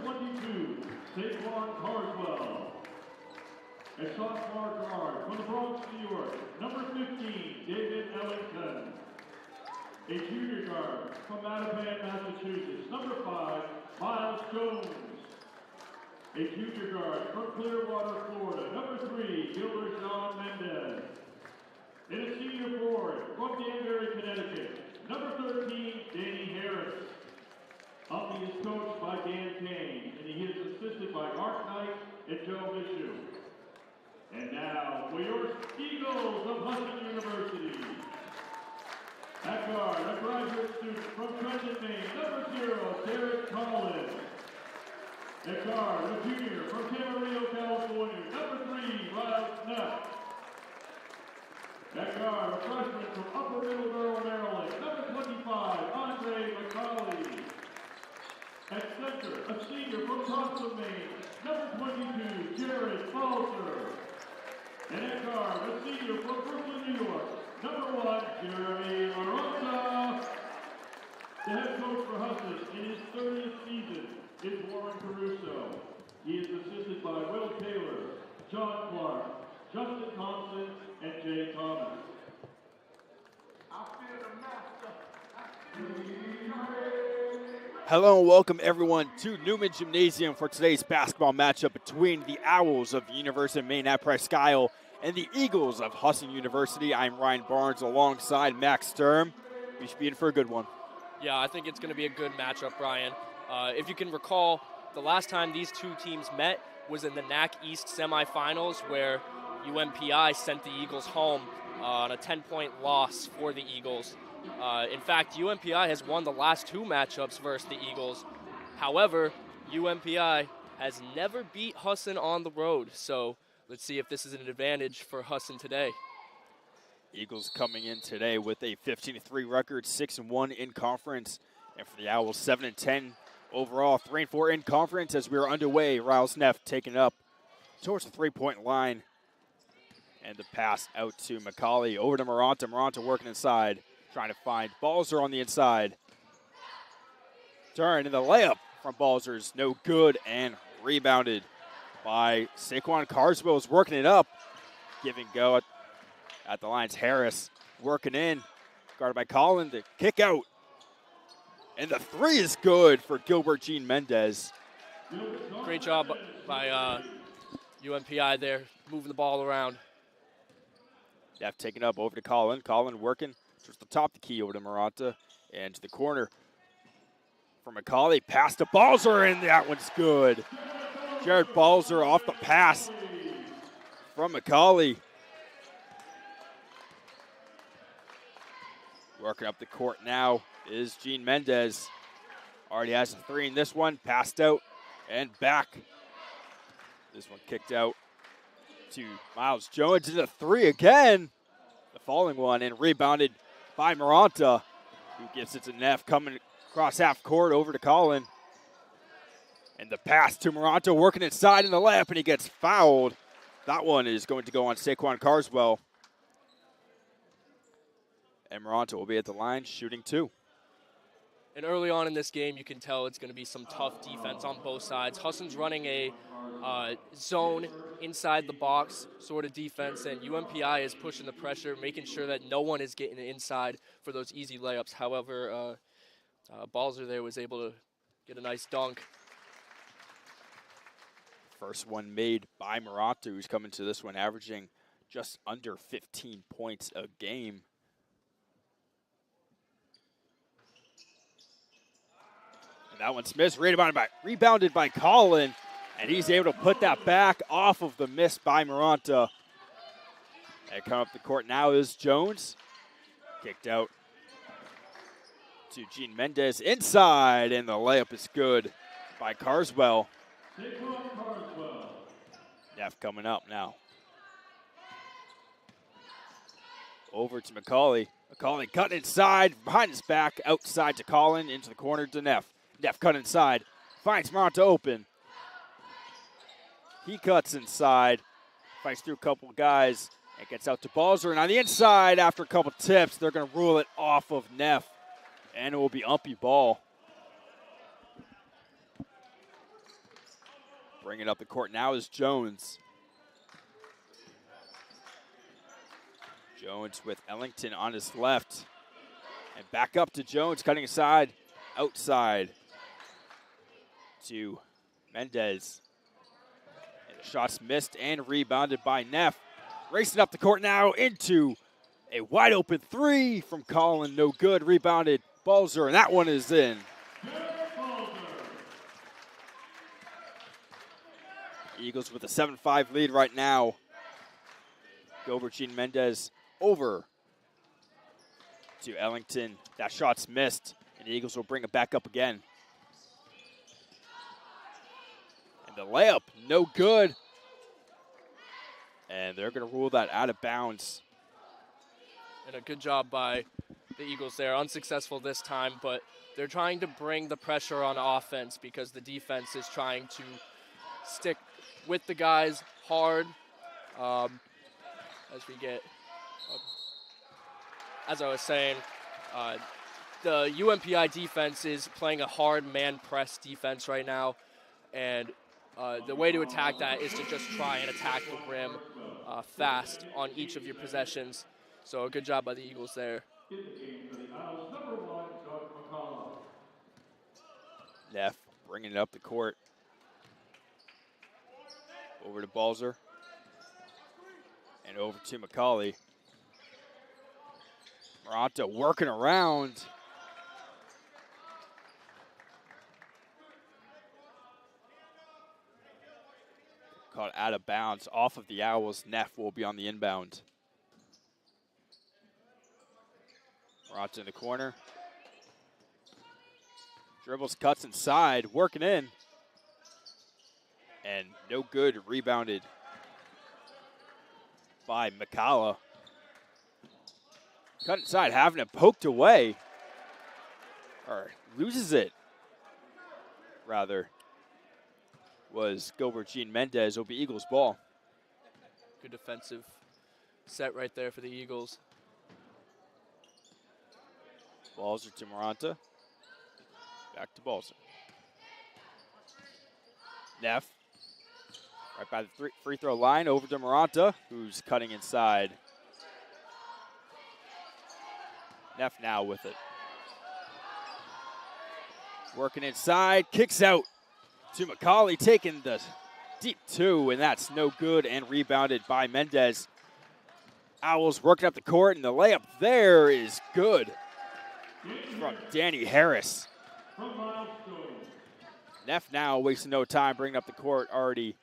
22, Saquon Carswell. A sophomore guard from the Bronx, New York, number 15, David Ellington. A junior guard from Mattapan, Massachusetts, number 5, Miles Jones. A junior guard from Clearwater, Florida, number 3, Gilbert John Mendez. And a senior forward from Danbury, Connecticut, number 13, Danny Harris. Humphrey is coached by Dan Kane, and he is assisted by Mark Knight and Joe Mishu. And now, for your Eagles of Husson University. At guard, a graduate student from Presque Isle, number 0, Derek Collins. At guard, a junior from Camarillo, California, number 3, Ryan Neff. At guard, a freshman from Upper Middleborough, Maryland, number 25, Andre McCauley. At center, a senior from Husson, Maine, number 22, Jared Balzer. And at guard, a senior from Brooklyn, New York, number 1, Jeremy Maronta. The head coach for Husson in his 30th season is Warren Caruso. He is assisted by Will Taylor, John Clark, Justin Thompson, and Jay Thomas. Hello and welcome everyone to Newman Gymnasium for today's basketball matchup between the Owls of the University of Maine at Presque Isle and the Eagles of Husson University. I'm Ryan Barnes alongside Max Sturm. We should be in for a good one. Yeah, I think it's going to be a good matchup, Brian. If you can recall, the last time these two teams met was in the NAC East semifinals where UMPI sent the Eagles home on a 10-point loss for the Eagles. In fact, UMPI has won the last two matchups versus the Eagles. However, UMPI has never beat Husson on the road. So let's see if this is an advantage for Husson today. Eagles coming in today with a 15-3 record, 6-1 in conference. And for the Owls, 7-10 overall, 3-4 in conference as we are underway. Riles Neff taking it up towards the three-point line. And the pass out to McCauley, over to Maronta. Maronta working inside. Trying to find Balzer on the inside. Turn, and the layup from Balzer's no good and rebounded by Saquon Carswell. Is working it up. Giving go at the lines. Harris working in. Guarded by Collin. The kick out. And the three is good for Gilbert Jean Mendez. Great job by UMPI there, moving the ball around. Neff taking up over to Collin. Collin working. Just the top of the key over to Maronta and to the corner for McCauley. Pass to Balzer, and that one's good. Jared Balzer off the pass from McCauley. Working up the court now is Jean Mendez. Already has a three in this one. Passed out and back. This one kicked out to Miles Jones. And a three again. The falling one and rebounded by Maronta, who gives it to Neff, coming across half court over to Collin. And the pass to Maronta, working inside in the layup, and he gets fouled. That one is going to go on Saquon Carswell. And Maronta will be at the line, shooting two. And early on in this game, you can tell it's going to be some tough defense on both sides. Husson's running a zone inside the box sort of defense, and UMPI is pushing the pressure, making sure that no one is getting inside for those easy layups. However, Balzer there was able to get a nice dunk. First one made by Maronta, who's coming to this one averaging just under 15 points a game. And that one's missed, rebounded by Collin. And he's able to put that back off of the miss by Maronta. And coming up the court now is Jones. Kicked out to Jean Mendez inside, and the layup is good by Carswell. Neff coming up now. Over to McCauley. McCauley cut inside, behind his back, outside to Collin, into the corner to Neff. Neff cut inside, finds Maronta open. He cuts inside, fights through a couple guys, and gets out to Balzer. And on the inside, after a couple tips, they're going to rule it off of Neff, and it will be umpy ball. Bringing up the court now is Jones. Jones with Ellington on his left. And back up to Jones, cutting aside, outside to Mendez. And the shot's missed and rebounded by Neff. Racing up the court now into a wide open three from Colin. No good. Rebounded Balzer, and that one is in. Eagles with a 7-5 lead right now. Gilbert Jean Mendez over to Ellington. That shot's missed, and the Eagles will bring it back up again. And the layup, no good. And they're going to rule that out of bounds. And a good job by the Eagles there. Unsuccessful this time, but they're trying to bring the pressure on offense because the defense is trying to stick with the guys hard as we get, as I was saying, the UMPI defense is playing a hard man press defense right now, and the way to attack that is to just try and attack the rim fast on each of your possessions. So a good job by the Eagles there. Neff bringing it up the court. Over to Balzer. And over to McCauley. Moranta working around. Caught out of bounds off of the Owls. Neff will be on the inbound. Moranta in the corner. Dribbles, cuts inside, working in. And no good, rebounded by McCalla. Cut inside, having it poked away. Or loses it, rather. Was Gilbert Jean Mendez. Will be Eagles ball. Good defensive set right there for the Eagles. Balzer to Moranta. Back to Balzer. Neff. Right by the free throw line, over to Moranta, who's cutting inside. Neff now with it. Working inside, kicks out to McCauley, taking the deep two, and that's no good, and rebounded by Mendez. Owls working up the court, and the layup there is good from Danny Harris. Neff now wasting no time, bringing up the court already.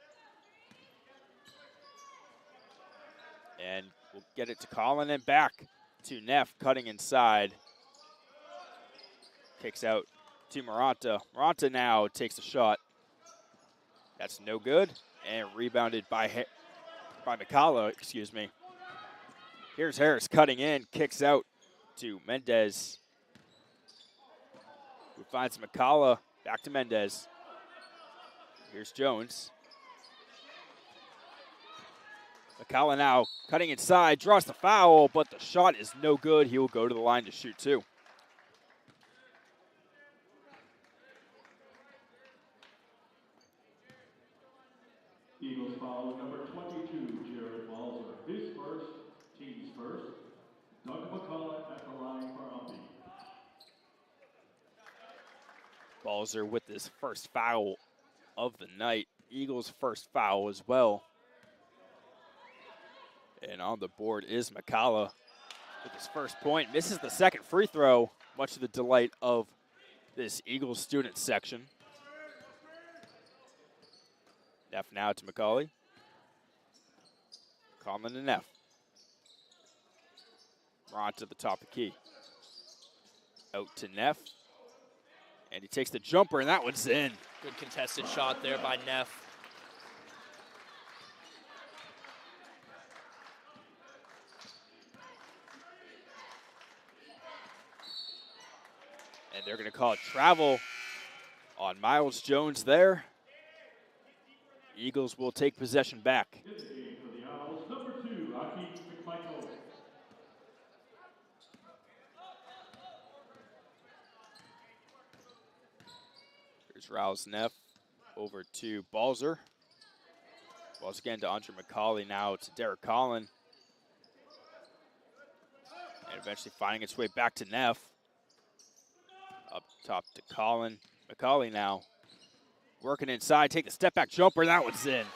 And we'll get it to Colin and back to Neff, cutting inside. Kicks out to Moranta. Moranta now takes a shot. That's no good, and rebounded by McCalla, excuse me. Here's Harris cutting in, kicks out to Mendez, who finds McCalla, back to Mendez. Here's Jones. McCalla now cutting inside, draws the foul, but the shot is no good. He will go to the line to shoot two. Eagles foul number 22, Jared Balzer. His first, team's first. Doug McCullough at the line for Umpy. Balzer with his first foul of the night. Eagles' first foul as well. And on the board is McCalla with his first point. Misses the second free throw, much to the delight of this Eagles student section. Neff now to McCauley. Conlon to Neff. Ron to the top of the key. Out to Neff. And he takes the jumper, and that one's in. Good contested shot there by Neff. And they're going to call it travel on Miles Jones there. Eagles will take possession back. Here's Rouse Neff over to Balzer. Once again to Andre McCauley, now to Derek Collin. And eventually finding its way back to Neff. Up top to Collin. McCauley now working inside, take the step back jumper, that one's in.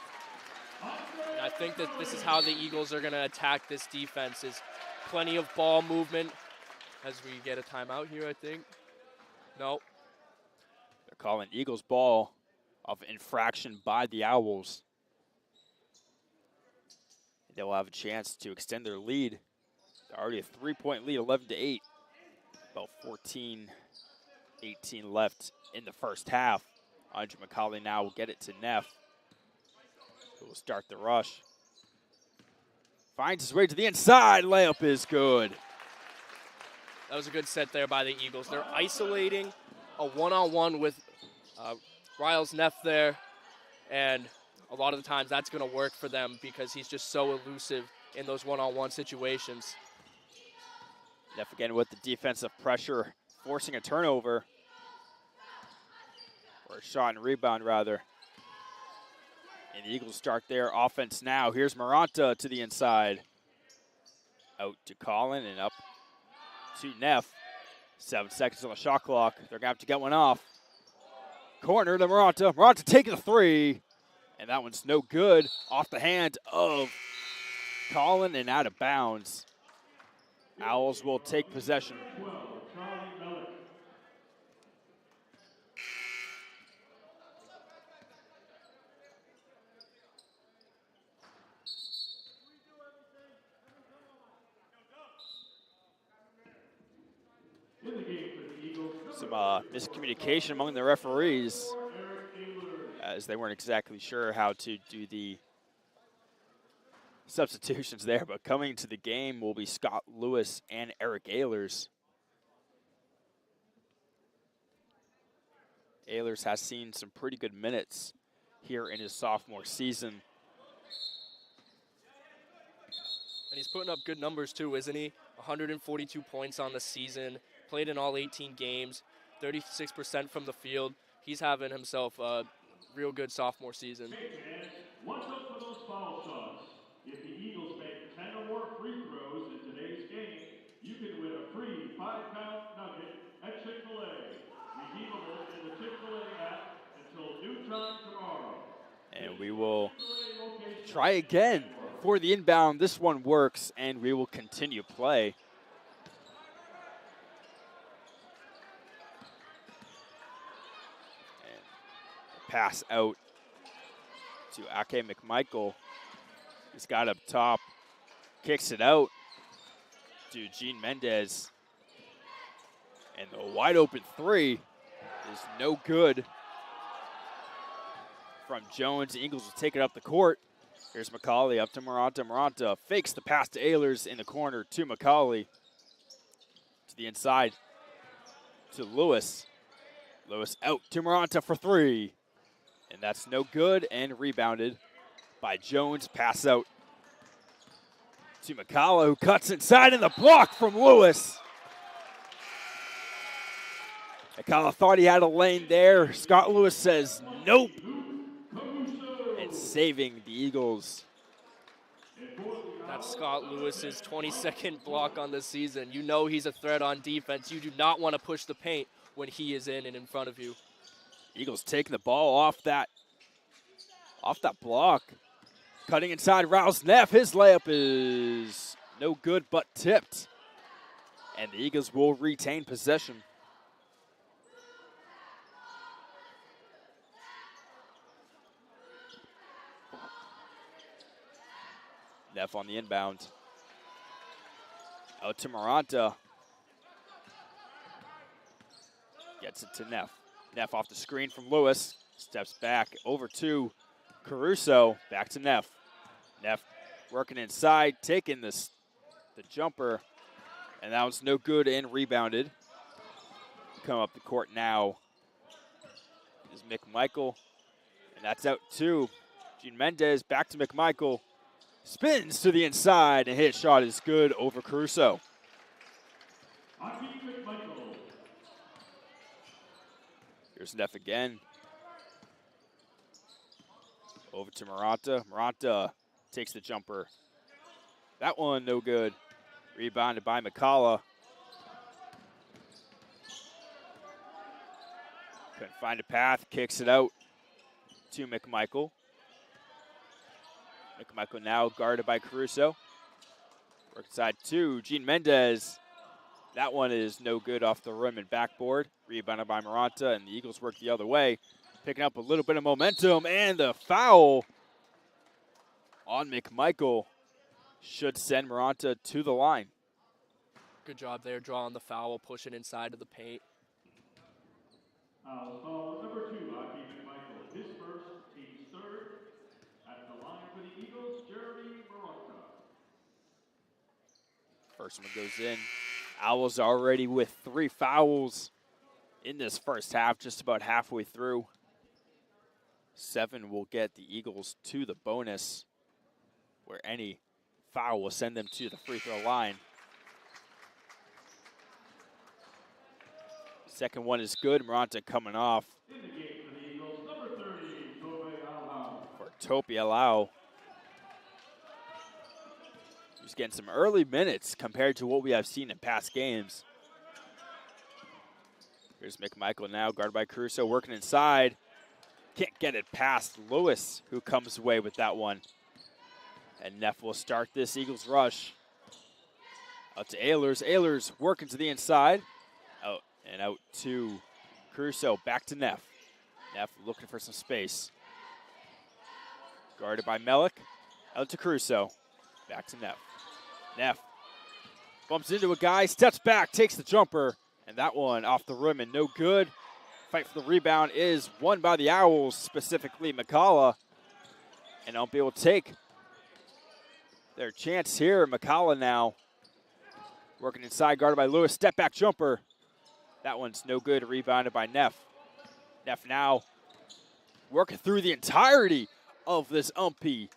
And I think that this is how the Eagles are going to attack this defense, is plenty of ball movement. As we get a timeout here, I think. No. They're calling Eagles ball of infraction by the Owls. They'll have a chance to extend their lead. They're already a 3-point lead, 11-8. About 14-18 left in the first half. Andre McCauley now will get it to Neff, who will start the rush. Finds his way to the inside. Layup is good. That was a good set there by the Eagles. They're isolating a one-on-one with Riles Neff there, and a lot of the times that's going to work for them because he's just so elusive in those one-on-one situations. Neff again with the defensive pressure, forcing a turnover. Or a shot and rebound, rather. And the Eagles start their offense now. Here's Maranta to the inside. Out to Collin and up to Neff. 7 seconds on the shot clock. They're going to have to get one off. Corner to Maranta. Maranta taking the three. And that one's no good. Off the hand of Collin and out of bounds. Owls will take possession. Some miscommunication among the referees as they weren't exactly sure how to do the substitutions there, but coming to the game will be Scott Lewis and Eric Ehlers. Ehlers has seen some pretty good minutes here in his sophomore season. And he's putting up good numbers too, isn't he? 142 points on the season, played in all 18 games, 36% from the field. He's having himself a real good sophomore season. Watch out for those foul shots. If the Eagles make 10 or more free throws in today's game, you can win a free 5-pound nugget at Chick-fil-A. Redeemable in the Chick-fil-A app until noon time tomorrow. And we will try again for the inbound. This one works, and we will continue play. And pass out to Ake McMichael. He's got up top, kicks it out to Gene Mendez. And the wide open three is no good from Jones. The Eagles will take it up the court. Here's McCauley up to Maranta. Maranta fakes the pass to Ehlers in the corner to McCauley. To the inside to Lewis. Lewis out to Maranta for three. And that's no good and rebounded by Jones. Pass out to McCullough, who cuts inside in the block from Lewis. McCullough thought he had a lane there. Scott Lewis says nope. And saving the Eagles. That's Scott Lewis's 22nd block on the season. You know he's a threat on defense. You do not want to push the paint when he is in and in front of you. Eagles taking the ball off that block. Cutting inside, Rouse Neff. His layup is no good but tipped. And the Eagles will retain possession. Neff on the inbound. Out to Maranta. Gets it to Neff. Neff off the screen from Lewis. Steps back over to Caruso. Back to Neff. Neff working inside, taking the jumper. And that was no good and rebounded. Come up the court now is McMichael. And that's out to Gene Mendez. Back to McMichael. Spins to the inside, and his shot is good over Caruso. Here's Neff again. Over to Maranta. Maranta takes the jumper. That one no good. Rebounded by McCullough. Couldn't find a path. Kicks it out to McMichael. McMichael now guarded by Caruso. Work side 2. Gene Mendez. That one is no good off the rim and backboard. Rebounded by Maranta, and the Eagles work the other way. Picking up a little bit of momentum, and the foul on McMichael should send Maranta to the line. Good job there, drawing the foul, pushing inside of the paint. Foul number 2, Aki McMichael. His first, team's third. At the line for the Eagles, Jeremy Maranta. First one goes in. Owls already with 3 fouls in this first half, just about halfway through. 7 will get the Eagles to the bonus, where any foul will send them to the free throw line. Second one is good. Maranta coming off In the game for the Eagles, number 30, Tope Alhau. for Tope Alhau. He's getting some early minutes compared to what we have seen in past games. Here's McMichael now, guarded by Caruso, working inside. Can't get it past Lewis, who comes away with that one. And Neff will start this Eagles rush. Out to Ehlers. Ehlers working to the inside. Out and out to Caruso. Back to Neff. Neff looking for some space. Guarded by Melik. Out to Caruso. Back to Neff. Neff bumps into a guy, steps back, takes the jumper, and that one off the rim and no good. Fight for the rebound is won by the Owls, specifically McCullough. And they'll be able to take their chance here. McCullough now working inside, guarded by Lewis. Step back jumper. That one's no good, rebounded by Neff. Neff now working through the entirety of this UMPI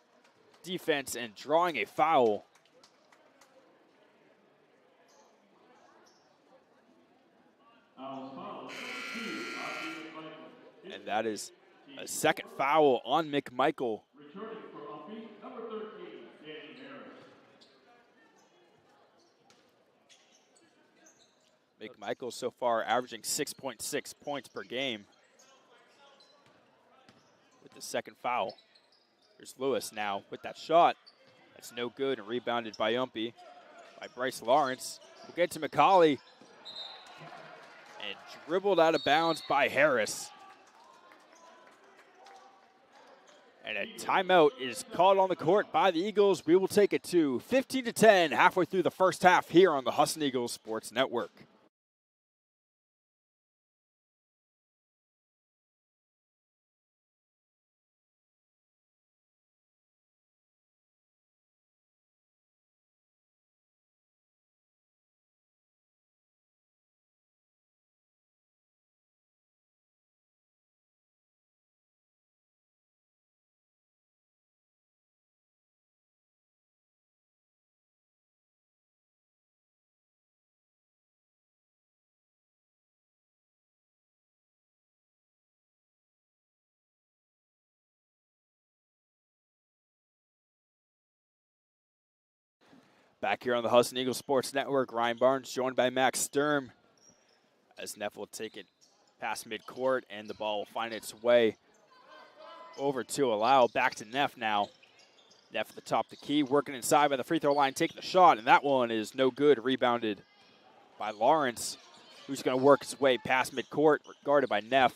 defense and drawing a foul. And that is a second foul on McMichael. Returning for UMPI, number 13, Danny Harris. McMichael so far averaging 6.6 points per game with the second foul. Here's Lewis now with that shot. That's no good and rebounded by UMPI by Bryce Lawrence. We'll get to McCauley. And dribbled out of bounds by Harris. And a timeout is called on the court by the Eagles. We will take it to 15-10 halfway through the first half here on the Husson Eagles Sports Network. Back here on the Husson Eagles Sports Network, Ryan Barnes joined by Max Sturm as Neff will take it past midcourt and the ball will find its way over to Alhau. Back to Neff now. Neff at the top of the key, working inside by the free throw line, taking the shot, and that one is no good. Rebounded by Lawrence, who's going to work his way past midcourt, guarded by Neff.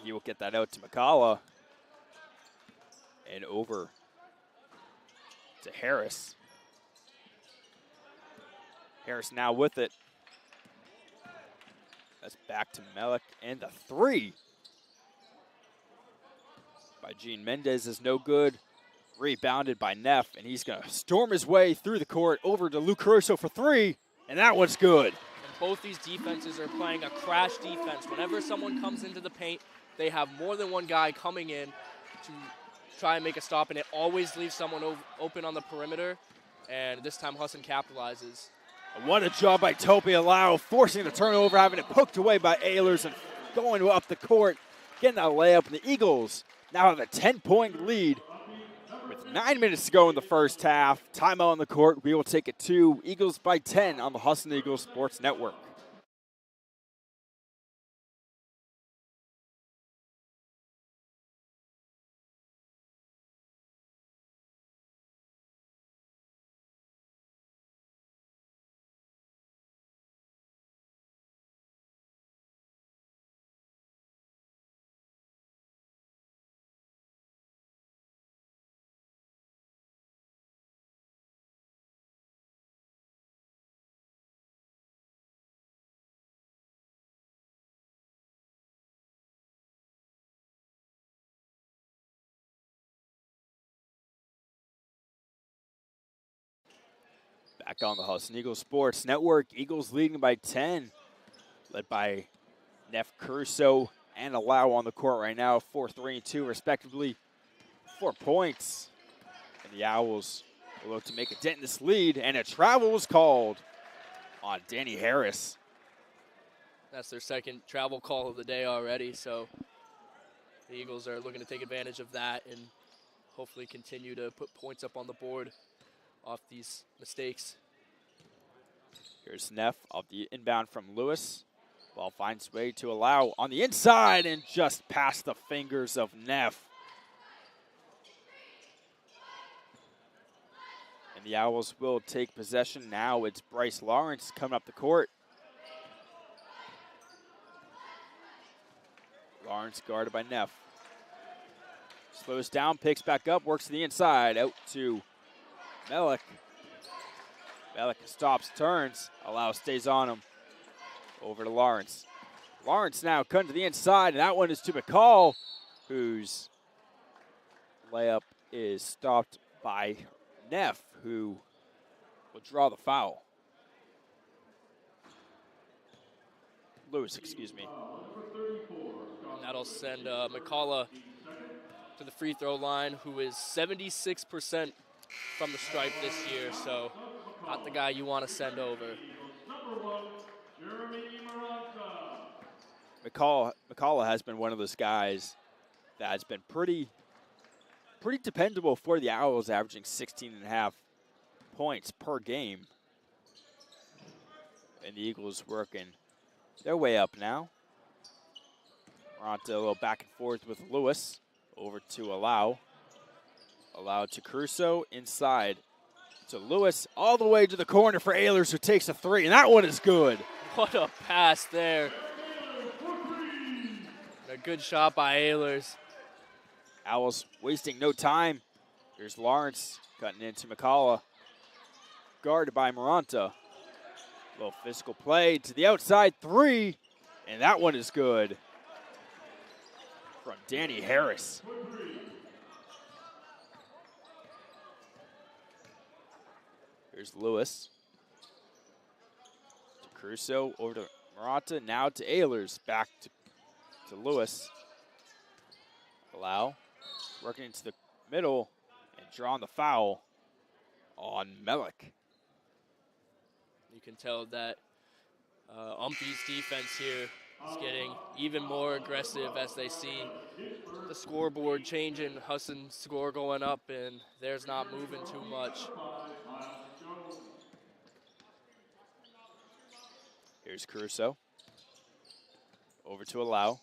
He will get that out to McCullough and over to Harris. Harris now with it. That's back to Melik, and the three by Gene Mendez is no good. Rebounded by Neff, and he's going to storm his way through the court over to Luke Caruso for three, and that one's good. And both these defenses are playing a crash defense. Whenever someone comes into the paint, they have more than one guy coming in to try and make a stop, and it always leaves someone open on the perimeter, and this time Husson capitalizes. What a job by Tope Alhau, forcing the turnover, having it poked away by Ehlers and going up the court, getting that layup, and the Eagles now have a 10-point lead with 9 minutes to go in the first half. Timeout on the court. We will take it to Eagles by 10 on the Husson Eagles Sports Network. Back on the Husson Eagles Sports Network. Eagles leading by 10, led by Neff Curso and Alau on the court right now, 4, 3, and 2 respectively. 4 points. And the Owls will look to make a dent in this lead, and a travel was called on Danny Harris. That's their second travel call of the day already, so the Eagles are looking to take advantage of that and hopefully continue to put points up on the board off these mistakes. Here's Neff off the inbound from Lewis. Ball finds way to Alau on the inside and just past the fingers of Neff. And the Owls will take possession. Now it's Bryce Lawrence coming up the court. Lawrence guarded by Neff. Slows down, picks back up, works to the inside, out to Melik. Melik stops, turns, Alau stays on him. Over to Lawrence. Lawrence now cutting to the inside, and that one is to McCall, whose layup is stopped by Neff, who will draw the foul. Lewis, excuse me. And that'll send McCullough to the free throw line, who is 76% from the stripe this year, so not the guy you want to send over. McCullough has been one of those guys that has been pretty dependable for the Owls, averaging 16.5 points per game. And the Eagles working their way up now. We're on to a little back and forth with Lewis. Over to Alau. Alau to Crusoe. Inside to Lewis. All the way to the corner for Ehlers, who takes a three. And that one is good. What a pass there. A good shot by Ehlers. Owls wasting no time. Here's Lawrence cutting into McCullough. Guarded by Maranta. Little physical play to the outside three. And that one is good. From Danny Harris. Here's Lewis. To Crusoe, over to Maranta, now to Ehlers. Back to Lewis. Alau working into the middle and drawing the foul on Melik. You can tell that Umpy's defense here is getting even more aggressive as they see the scoreboard changing, Husson's score going up, and theirs not moving too much. Here's Crusoe. Over to Alau.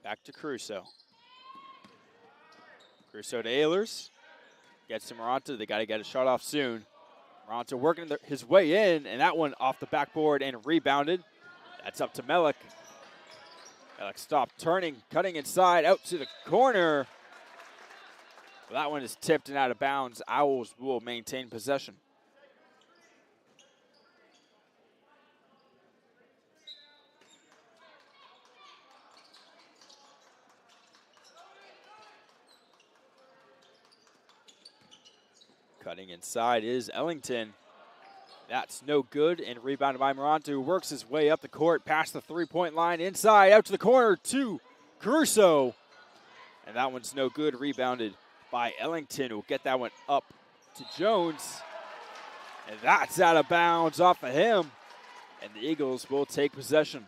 Back to Crusoe. Crusoe to Ehlers. Gets to Maranta. They got to get a shot off soon. Maranta working his way in, and that one off the backboard and rebounded. That's up to Melik. Melik stopped turning, cutting inside, out to the corner. Well, that one is tipped and out of bounds. Owls will maintain possession. Cutting inside is Ellington. That's no good, and rebounded by Maranta, who works his way up the court past the three-point line, inside, out to the corner to Caruso. And that one's no good, rebounded by Ellington, who will get that one up to Jones. And that's out of bounds off of him, and the Eagles will take possession.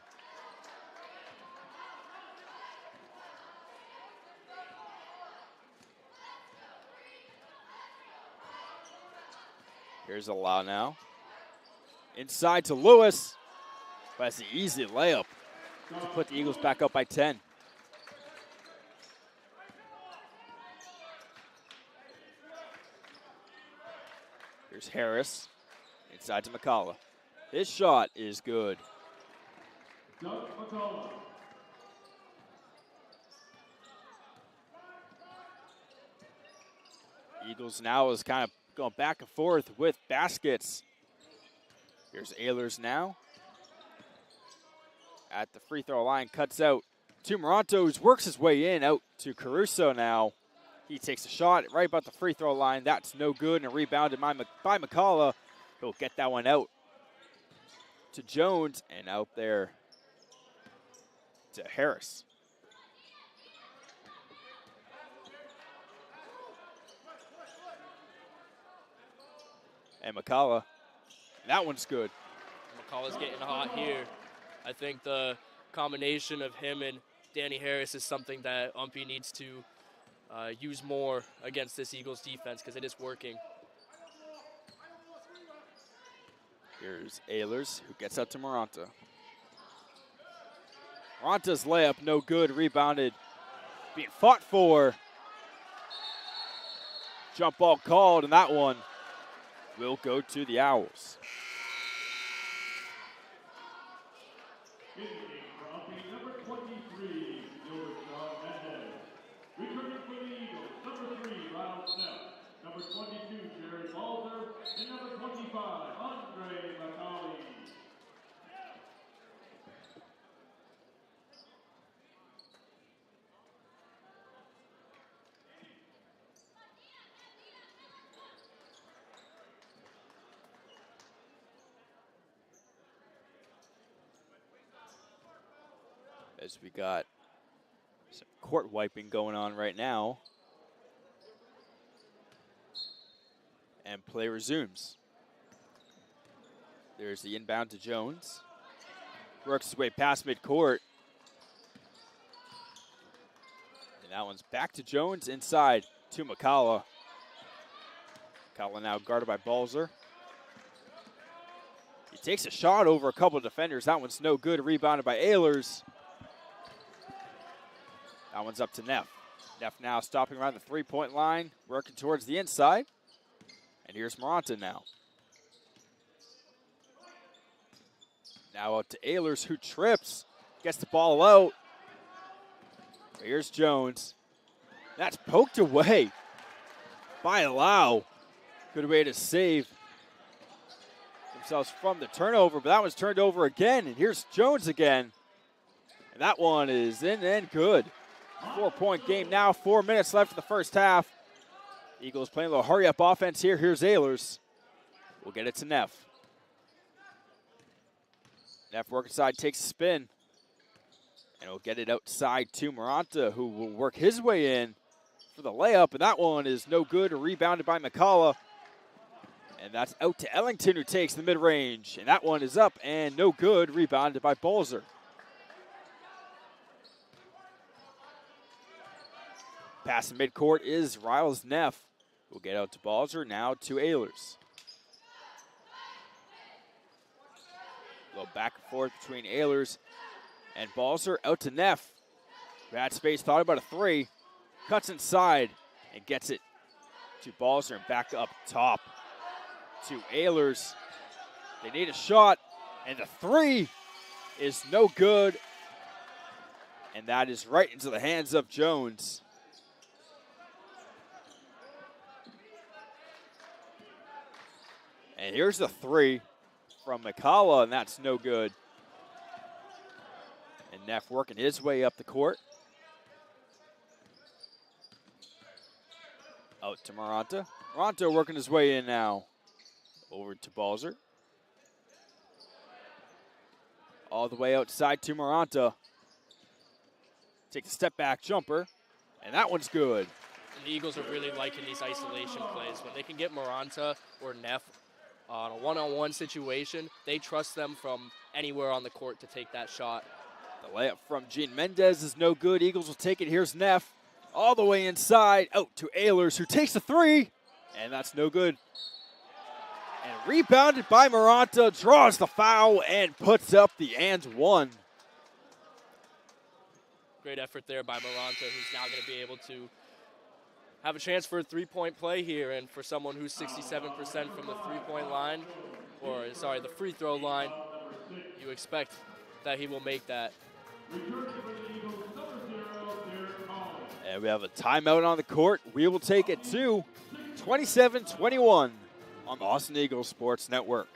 Here's a Lau now. Inside to Lewis. That's an easy layup to put the Eagles back up by 10. Here's Harris. Inside to McCullough. His shot is good. Eagles now is kind of going back and forth with baskets. Here's Ehlers now. At the free throw line, cuts out to Moronto, who works his way in, out to Caruso now. He takes a shot right about the free throw line. That's no good, and rebounded by McCullough. He'll get that one out to Jones, and out there to Harris. And McCullough, that one's good. McCullough's getting hot here. I think the combination of him and Danny Harris is something that Umpy needs to use more against this Eagles defense because it is working. Here's Ehlers, who gets out to Moronto. Moronto's layup, no good, rebounded, being fought for. Jump ball called, and that one will go to the Owls. Number 23, returning for the Eagles, number 3, Riles Neff, number 22, Jared Balzer, and number 25, Andre McCauley. As we got some court wiping going on right now. And play resumes. There's the inbound to Jones. Works his way past midcourt. And that one's back to Jones, inside to McCullough. McCullough now guarded by Balzer. He takes a shot over a couple of defenders. That one's no good, rebounded by Ehlers. That one's up to Neff. Neff now stopping around the three-point line, working towards the inside. And here's Moronto now. Now out to Ehlers, who trips, gets the ball out. Here's Jones. That's poked away by Lau. Good way to save themselves from the turnover, but that one's turned over again. And here's Jones again. And that one is in and good. 4-point game now, 4 minutes left in the first half. Eagles playing a little hurry-up offense here. Here's Ehlers. We'll get it to Neff. Neff work inside, takes a spin. And we'll get it outside to Moronto, who will work his way in for the layup. And that one is no good, rebounded by McCullough. And that's out to Ellington, who takes the mid-range. And that one is up and no good, rebounded by Balzer. Pass in midcourt is Riles Neff. We'll get out to Balzer, now to Ehlers. A little back and forth between Ehlers and Balzer, out to Neff. Bad space, thought about a three. Cuts inside and gets it to Balzer and back up top to Ehlers. They need a shot, and the three is no good. And that is right into the hands of Jones. And here's the three from McCullough, and that's no good. And Neff working his way up the court. Out to Moronto. Moronto working his way in now. Over to Balzer. All the way outside to Moronto. Takes a step back jumper, and that one's good. And the Eagles are really liking these isolation plays. When they can get Moronto or Neff on a one-on-one situation, they trust them from anywhere on the court to take that shot. The layup from Gene Mendez is no good. Eagles will take it. Here's Neff. All the way inside, out to Ehlers, who takes a three, and that's no good. And rebounded by Maranta, draws the foul and puts up the and one. Great effort there by Maranta, who's now going to be able to have a chance for a three-point play here. And for someone who's 67% from the three-point line, the free throw line, you expect that he will make that. And we have a timeout on the court. We will take it to 27-21 on the Husson Eagles Sports Network.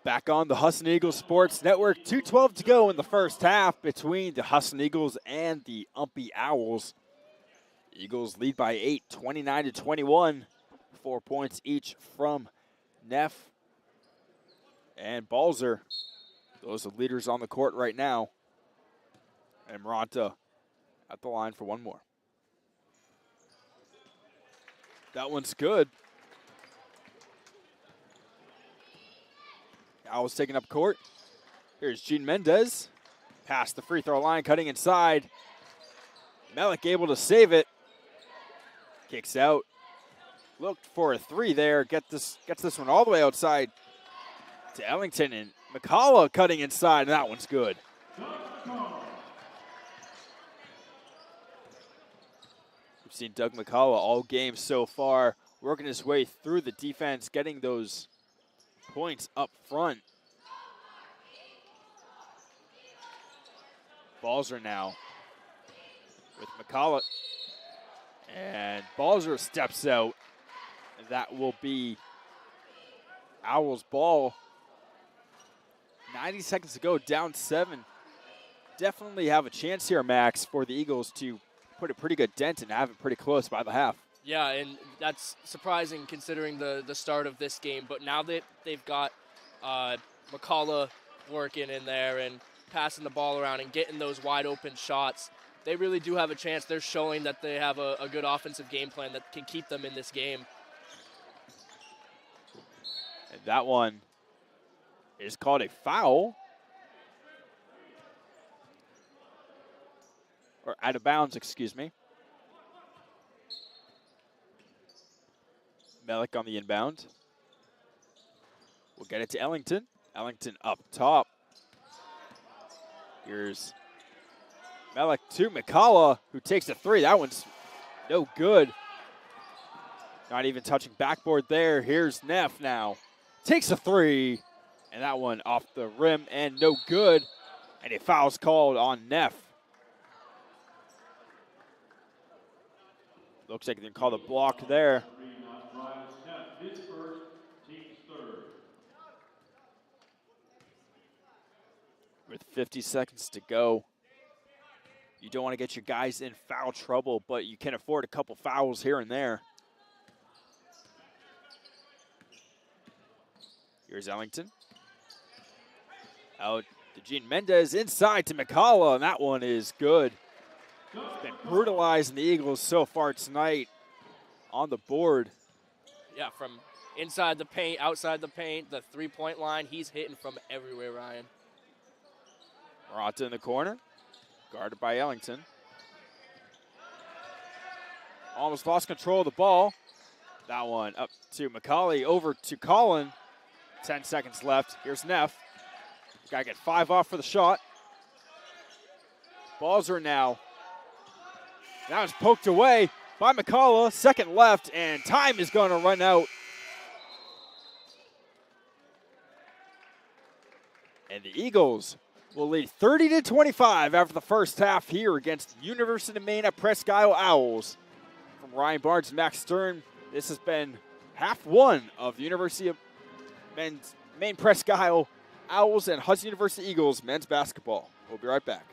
Back on the Husson Eagles Sports Network, 2:12 to go in the first half between the Husson Eagles and the Umpy Owls. Eagles lead by 8, 29-21. 4 points each from Neff and Balzer. Those are leaders on the court right now. And Maranta at the line for one more. That one's good. Owls taking up court. Here's Gene Mendez. Past the free throw line, cutting inside. Melik able to save it. Kicks out. Looked for a three there. Gets this one all the way outside to Ellington. And McCullough cutting inside, and that one's good. We've seen Doug McCullough all game so far, working his way through the defense, getting those points up front. Balzer now with McCullough. And Balzer steps out. That will be Owls ball. 90 seconds to go, down 7. Definitely have a chance here, Max, for the Eagles to put a pretty good dent and have it pretty close by the half. Yeah, and that's surprising considering the start of this game. But now that they've got McCullough working in there and passing the ball around and getting those wide open shots, they really do have a chance. They're showing that they have a good offensive game plan that can keep them in this game. And that one is called a foul. Or out of bounds, excuse me. Melik on the inbound. We'll get it to Ellington. Ellington up top. Here's Melik to McCullough, who takes a three. That one's no good. Not even touching backboard there. Here's Neff now. Takes a three. And that one off the rim and no good. And a foul's called on Neff. Looks like they can call the block there. With 50 seconds to go, you don't want to get your guys in foul trouble, but you can afford a couple fouls here and there. Here's Ellington. Out to Gene Mendez, inside to McCullough, and that one is good. He's been brutalizing the Eagles so far tonight on the board. Yeah, from inside the paint, outside the paint, the three-point line, he's hitting from everywhere, Ryan. Maranta in the corner, guarded by Ellington. Almost lost control of the ball. That one up to McCauley, over to Collin. 10 seconds left. Here's Neff. Got to get 5 off for the shot. Balzer now. Now it's poked away by McCullough. Second left, and time is going to run out. And the Eagles will lead 30-25 after the first half here against University of Maine at Presque Isle Owls. From Ryan Barnes and Max Stern, this has been half one of the University of Maine Presque Isle Owls and Husson University Eagles men's basketball. We'll be right back.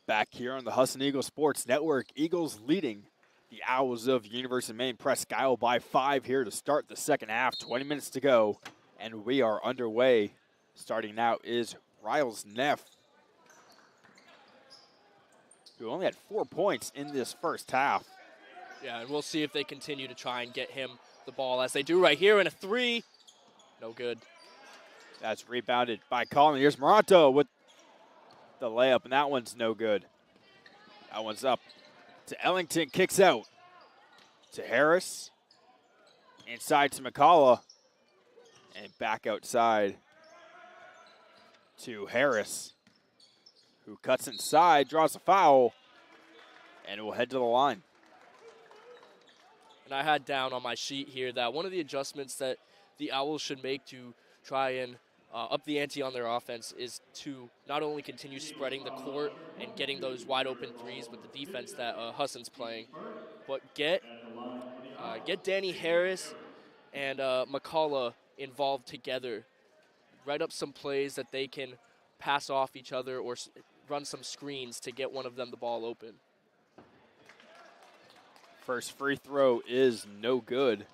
Back here on the Husson Eagles Sports Network, Eagles leading the Owls of University of Maine Presque Isle by 5 here to start the second half. 20 minutes to go, and we are underway. Starting now is Riles Neff, who only had 4 points in this first half. Yeah, and we'll see if they continue to try and get him the ball as they do right here in a 3. No good. That's rebounded by Colin. Here's Moranto with the layup, and that one's no good. That one's up to Ellington, kicks out to Harris. Inside to McCullough, and back outside to Harris, who cuts inside, draws a foul, and will head to the line. And I had down on my sheet here that one of the adjustments that the Owls should make to try and up the ante on their offense is to not only continue spreading the court and getting those wide open threes with the defense that Husson's playing, but get Danny Harris and McCullough involved together. Write up some plays that they can pass off each other or run some screens to get one of them the ball open. First free throw is no good.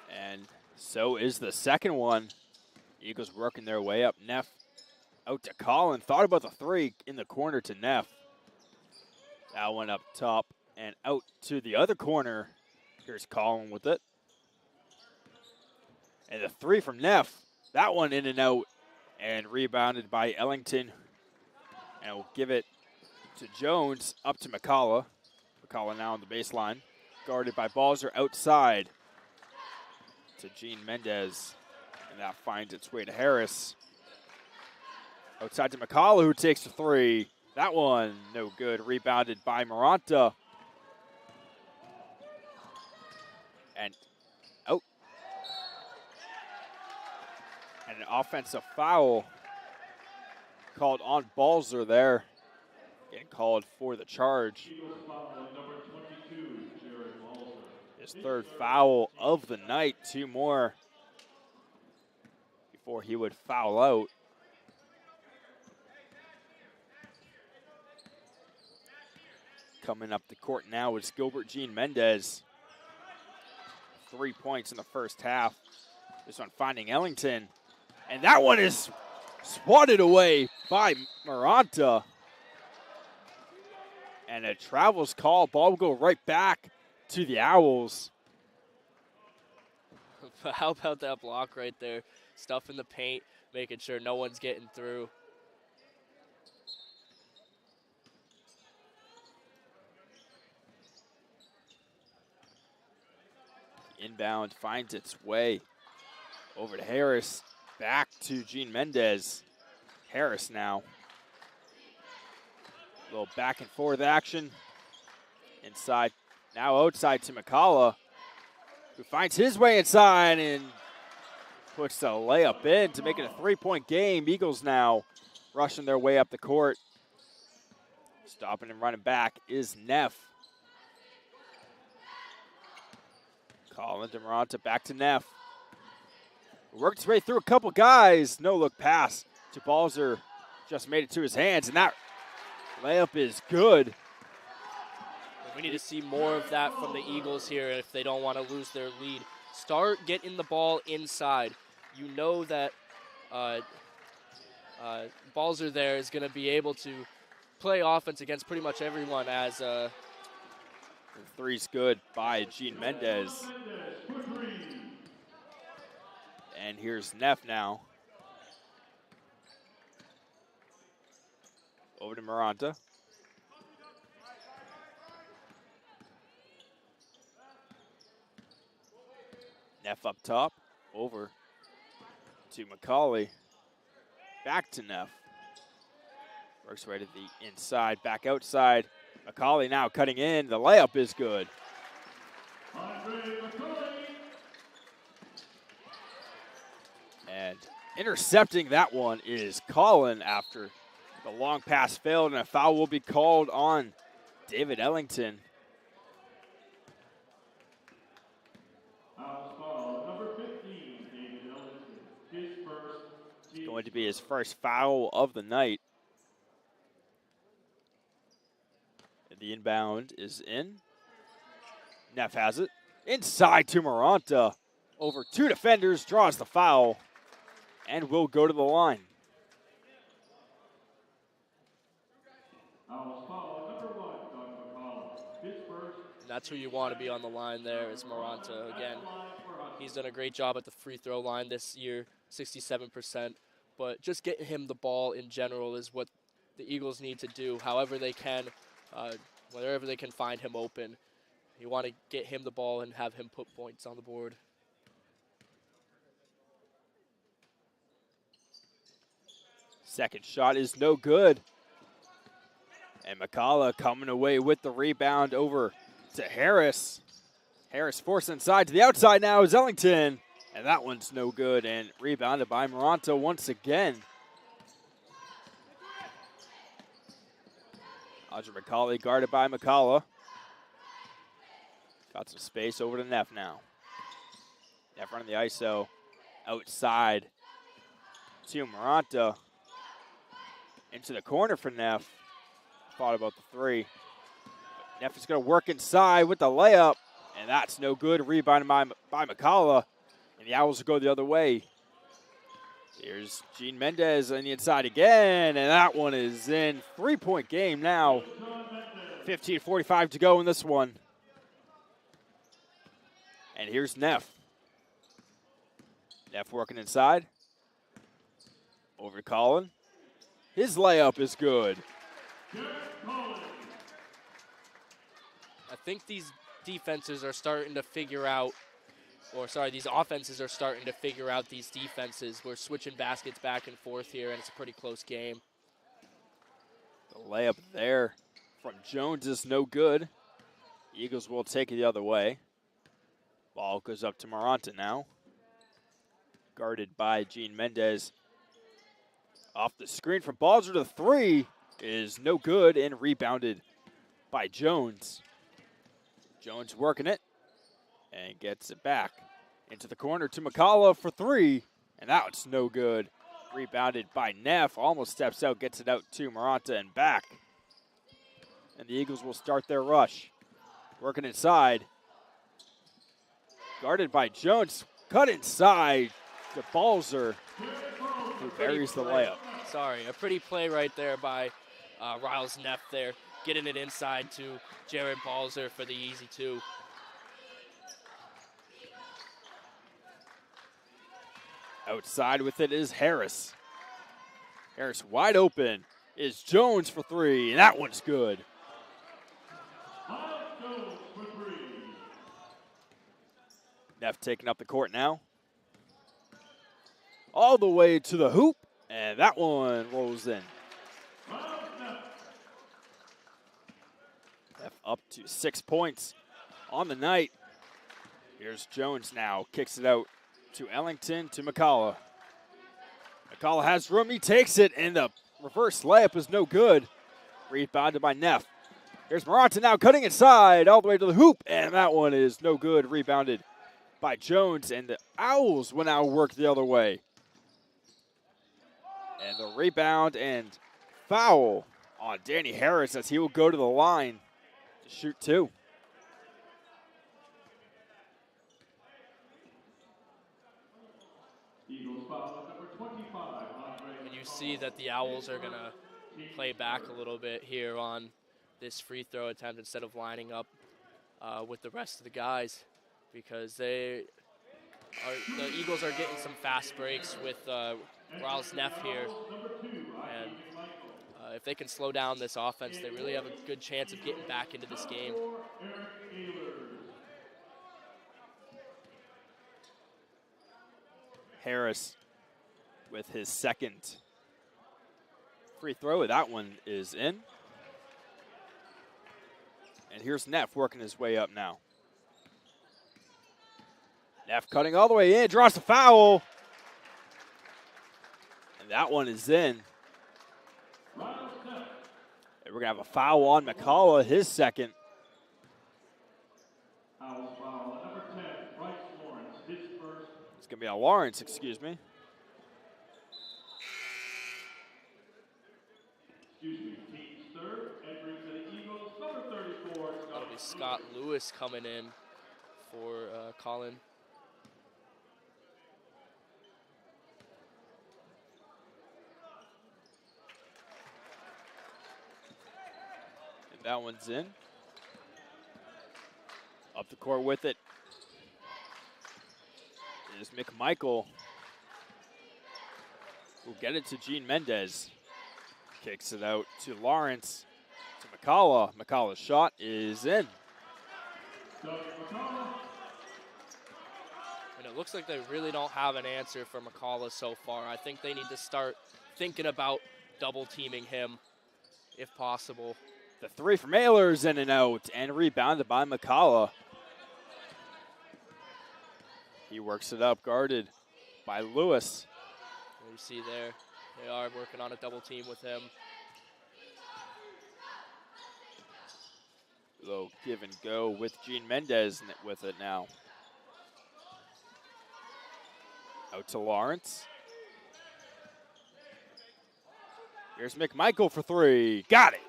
And so is the second one. Eagles working their way up. Neff out to Colin. Thought about the 3 in the corner to Neff. That one up top and out to the other corner. Here's Colin with it. And the 3 from Neff. That one in and out and rebounded by Ellington. And we'll give it to Jones, up to McCullough. McCullough now on the baseline. Guarded by Balzer outside to Gene Mendez. And that finds its way to Harris. Outside to McCullough, who takes the 3. That one, no good. Rebounded by Maranta. And out. And an offensive foul called on Balzer there. Getting called for the charge. His 3rd foul of the night. 2 more before he would foul out. Coming up the court now is Gilbert Gene Mendez. 3 points in the first half. This one finding Ellington. And that one is swatted away by Maranta. And a travels call. Ball will go right back to the Owls. How about that block right there? Stuff in the paint, making sure no one's getting through. Inbound finds its way over to Harris. Back to Gene Mendez. Harris now. A little back and forth action. Inside, now outside to McCullough, who finds his way inside and puts the layup in to make it a 3-point game. Eagles now rushing their way up the court. Stopping and running back is Neff. Colin to Maranta, back to Neff. Worked his way through a couple guys. No look pass to Balzer. Just made it to his hands, and that layup is good. We need to see more of that from the Eagles here if they don't want to lose their lead. Start getting the ball inside. You know that Balzer there is going to be able to play offense against pretty much everyone as the 3's good by Gene Mendez. And here's Neff now. Over to Maranta. Neff up top, over to McCauley. Back to Neff. Works right at the inside, back outside. McCauley now cutting in. The layup is good. And intercepting that one is Colin after the long pass failed, and a foul will be called on David Ellington. going to be his first foul of the night. And the inbound is in. Neff has it. Inside to Maranta. Over 2 defenders, draws the foul, and will go to the line. That's who you want to be on the line there is Maranta. Again, he's done a great job at the free throw line this year, 67%. But just getting him the ball in general is what the Eagles need to do, however they can, wherever they can find him open. You want to get him the ball and have him put points on the board. Second shot is no good. And McCullough coming away with the rebound over to Harris. Harris forced inside to the outside now is Ellington. And that one's no good and rebounded by Maranta once again. Audrey McCauley guarded by McCullough. Got some space over to Neff now. Neff running the ISO outside to Maranta. Into the corner for Neff. Thought about the three. But Neff is going to work inside with the layup. And that's no good. Rebounded by McCullough. And the Owls will go the other way. Here's Gene Mendez on the inside again. And that one is in. 3-point game now. 15:45 to go in this one. And here's Neff. Neff working inside. Over to Collin. His layup is good. I think these defenses are starting to figure out, these offenses are starting to figure out these defenses. We're switching baskets back and forth here, and it's a pretty close game. The layup there from Jones is no good. Eagles will take it the other way. Ball goes up to Maranta now. Guarded by Gene Mendez. Off the screen from Balzer to three is no good and rebounded by Jones. Jones working it and gets it back into the corner to McCullough for three, and that's no good. Rebounded by Neff, almost steps out, gets it out to Maranta and back. And the Eagles will start their rush. Working inside. Guarded by Jones, cut inside to Balzer, who buries the layup. Sorry, a pretty play right there by Riles Neff there, getting it inside to Jared Balzer for the easy two. Outside with it is Harris. Harris wide open is Jones for three, and that one's good. Neff taking up the court now. All the way to the hoop, and that one rolls in. Neff up to 6 points on the night. Here's Jones now, kicks it out to Ellington to McCullough. McCullough has room, he takes it, and the reverse layup is no good. Rebounded by Neff. Here's Maranta now cutting inside all the way to the hoop, and that one is no good. Rebounded by Jones, and the Owls will now work the other way. And the rebound and foul on Danny Harris as he will go to the line to shoot two. And you see that the Owls are going to play back a little bit here on this free throw attempt instead of lining up with the rest of the guys, because the Eagles are getting some fast breaks with Riles Neff here. And if they can slow down this offense, they really have a good chance of getting back into this game. Harris with his second free throw. That one is in. And here's Neff working his way up now. Neff cutting all the way in, draws the foul. And that one is in. And we're going to have a foul on McCullough, his second. It's going to be on Lawrence, excuse me. Team serve entering for the Eagles, number 34, That'll be Scott Lewis coming in for Colin. And that one's in. Up the court with it is McMichael. We'll get it to Gene Mendez. Kicks it out to Lawrence, to McCullough. McCullough's shot is in. And it looks like they really don't have an answer for McCullough so far. I think they need to start thinking about double teaming him if possible. The three from Ehlers in and out, and rebounded by McCullough. He works it up, guarded by Lewis. You see there, they are working on a double team with him. Low give and go with Gene Mendez with it now. Out to Lawrence. Here's McMichael for three. Got it.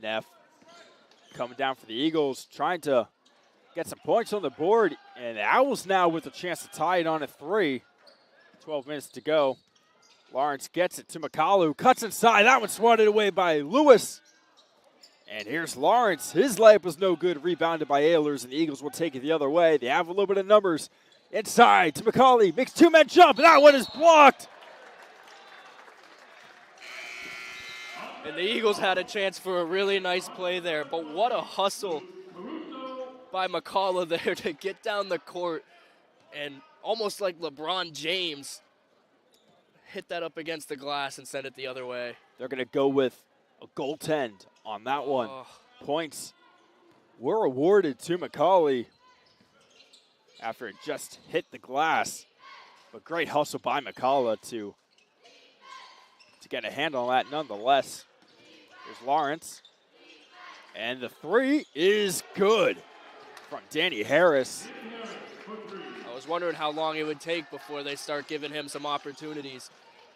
Neff coming down for the Eagles, trying to get some points on the board. And the Owls now with a chance to tie it on at 3. 12 minutes to go. Lawrence gets it to McCullough, cuts inside. That one swatted away by Lewis. And here's Lawrence. His layup was no good, rebounded by Ehlers, and the Eagles will take it the other way. They have a little bit of numbers. Inside to McCauley, makes two-man jump, and that one is blocked. And the Eagles had a chance for a really nice play there, but what a hustle by McCullough there to get down the court and almost like LeBron James hit that up against the glass and send it the other way. They're going to go with a goaltend on that one. Oh. Points were awarded to McCauley after it just hit the glass. But great hustle by McCullough to get a handle on that nonetheless. Here's Lawrence. And the three is good from Danny Harris. I was wondering how long it would take before they start giving him some opportunities.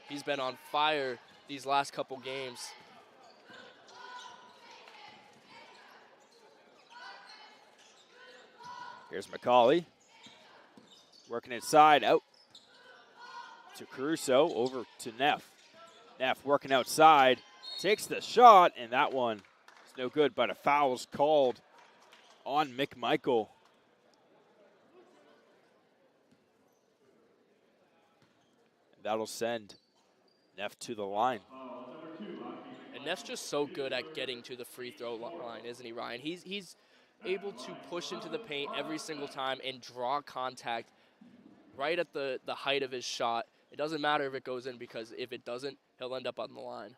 He's been on fire these last couple games. Here's McCauley. Working inside, out to Caruso, over to Neff. Neff working outside, takes the shot, and that one is no good, but a foul's called on McMichael. And that'll send Neff to the line. And Neff's just so good at getting to the free throw line, isn't he, Ryan? He's able to push into the paint every single time and draw contact right at the height of his shot. It doesn't matter if it goes in, because if it doesn't, he'll end up on the line.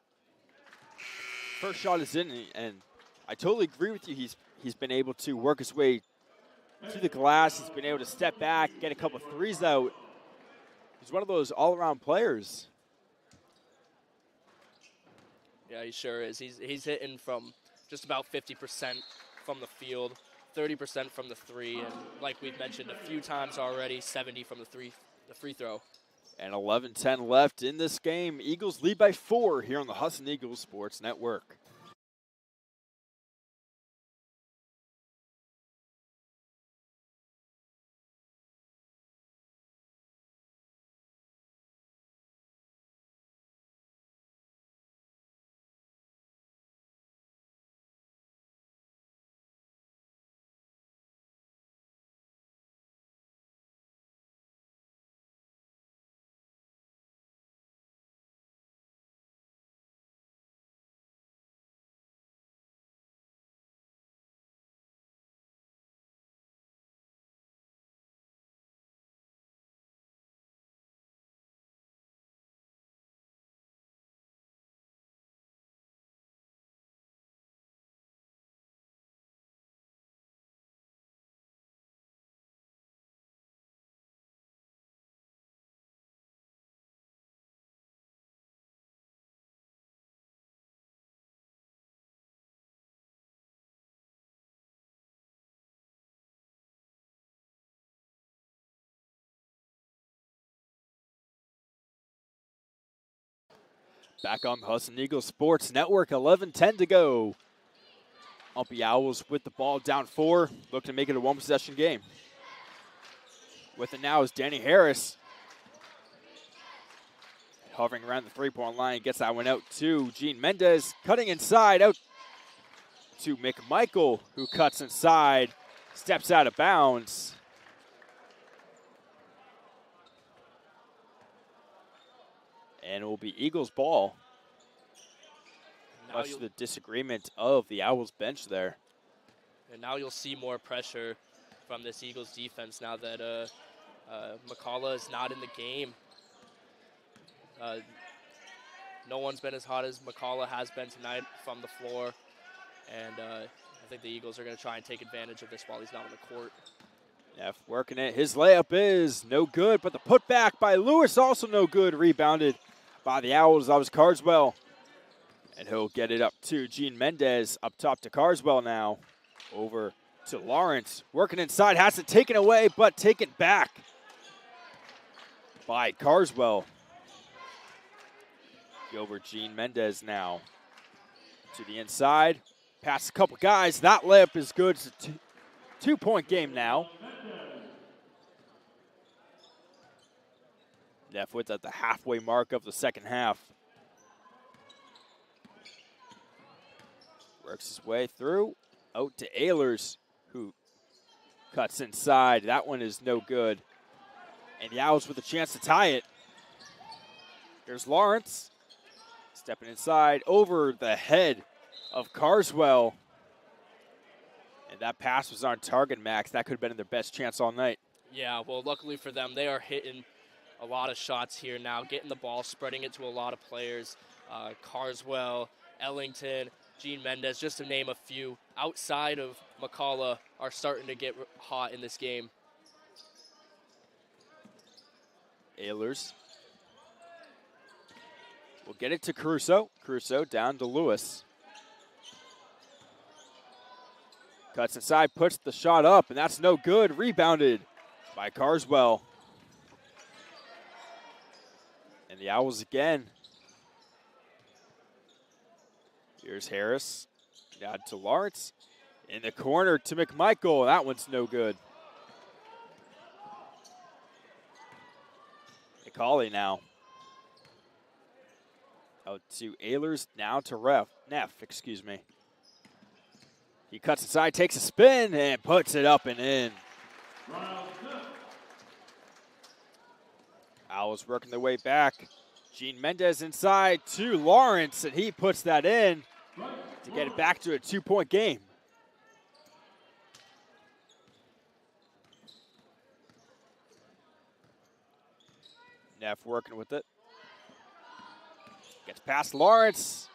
First shot is in, and I totally agree with you. He's been able to work his way to the glass. He's been able to step back, get a couple threes out. He's one of those all-around players. Yeah, he sure is. He's hitting from just about 50% from the field, 30% from the three, and like we've mentioned a few times already, 70 from the free throw. And 11-10 left in this game. Eagles lead by 4 here on the Husson Eagles Sports Network. Back on the Husson Eagles Sports Network, 11:10 to go. Umpy Owls with the ball down 4, look to make it a one-possession game. With it now is Danny Harris. Hovering around the three-point line, gets that one out to Gene Mendez. Cutting inside, out to McMichael, who cuts inside, steps out of bounds. And it will be Eagles ball. Much to the disagreement of the Owls bench there. And now you'll see more pressure from this Eagles defense now that McCullough is not in the game. No one's been as hot as McCullough has been tonight from the floor. And I think the Eagles are going to try and take advantage of this while he's not on the court. Neff working it. His layup is no good, but the putback by Lewis also no good. Rebounded by the Owls. That was Carswell. And he'll get it up to Gene Mendez. Up top to Carswell now. Over to Lawrence. Working inside. Has it taken away, but taken back by Carswell. Over Gene Mendez now. To the inside. Past a couple guys. That layup is good. It's a two-point game now. Neff with at the halfway mark of the second half. Works his way through. Out to Ehlers, who cuts inside. That one is no good. And the Owls with a chance to tie it. Here's Lawrence. Stepping inside over the head of Carswell. And that pass was on target, Max. That could have been their best chance all night. Yeah, well, luckily for them, they are hitting a lot of shots here now, getting the ball, spreading it to a lot of players. Carswell, Ellington, Gene Mendez, just to name a few, outside of McCullough, are starting to get hot in this game. Ehlers will get it to Caruso. Caruso down to Lewis. Cuts inside, puts the shot up, and that's no good. Rebounded by Carswell. And the Owls again. Here's Harris. Down to Lawrence. In the corner to McMichael. That one's no good. McCauley now. Out to Ehlers. Now to Neff, excuse me. He cuts inside, takes a spin, and puts it up and in. Owls working their way back. Gene Mendez inside to Lawrence, and he puts that in to get it back to a two-point game. Neff working with it. Gets past Lawrence.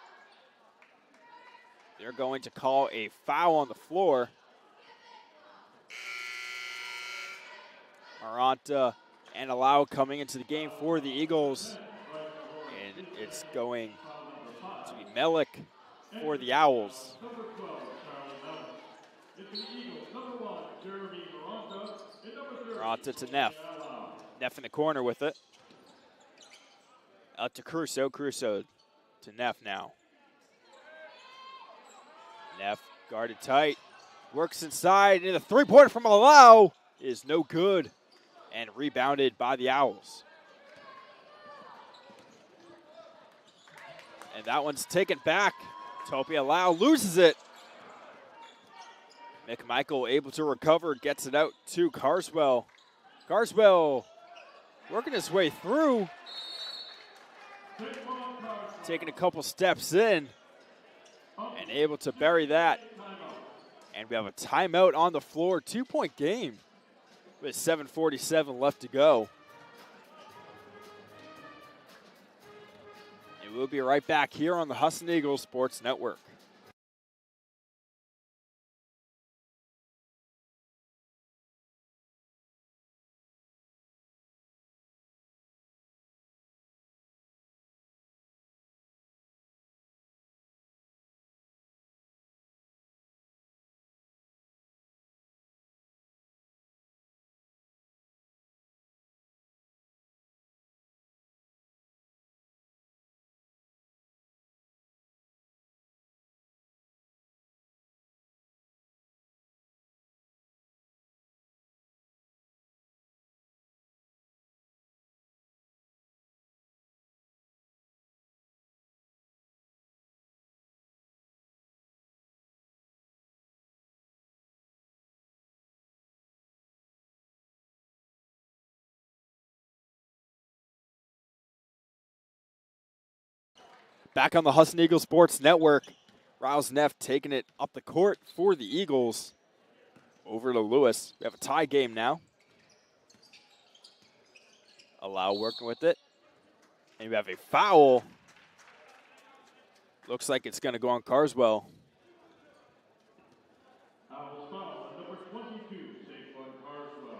They're going to call a foul on the floor. Maranta and Alau coming into the game for the Eagles. And it's going to be Melik for the Owls. Maranta to Neff. Neff in the corner with it. Out to Caruso. Caruso to Neff now. Neff guarded tight. Works inside. And the three-pointer from Alau is no good. And rebounded by the Owls. And that one's taken back. Topi Alau loses it. McMichael able to recover. Gets it out to Carswell. Carswell working his way through. Taking a couple steps in. And able to bury that. And we have a timeout on the floor. Two-point game with 7:47 left to go. And we'll be right back here on the Husson Eagles Sports Network. Back on the Husson Eagles Sports Network. Riles Neff taking it up the court for the Eagles. Over to Lewis. We have a tie game now. Allow working with it. And we have a foul. Looks like it's going to go on Carswell. Foul, number 22, Saquon Carswell.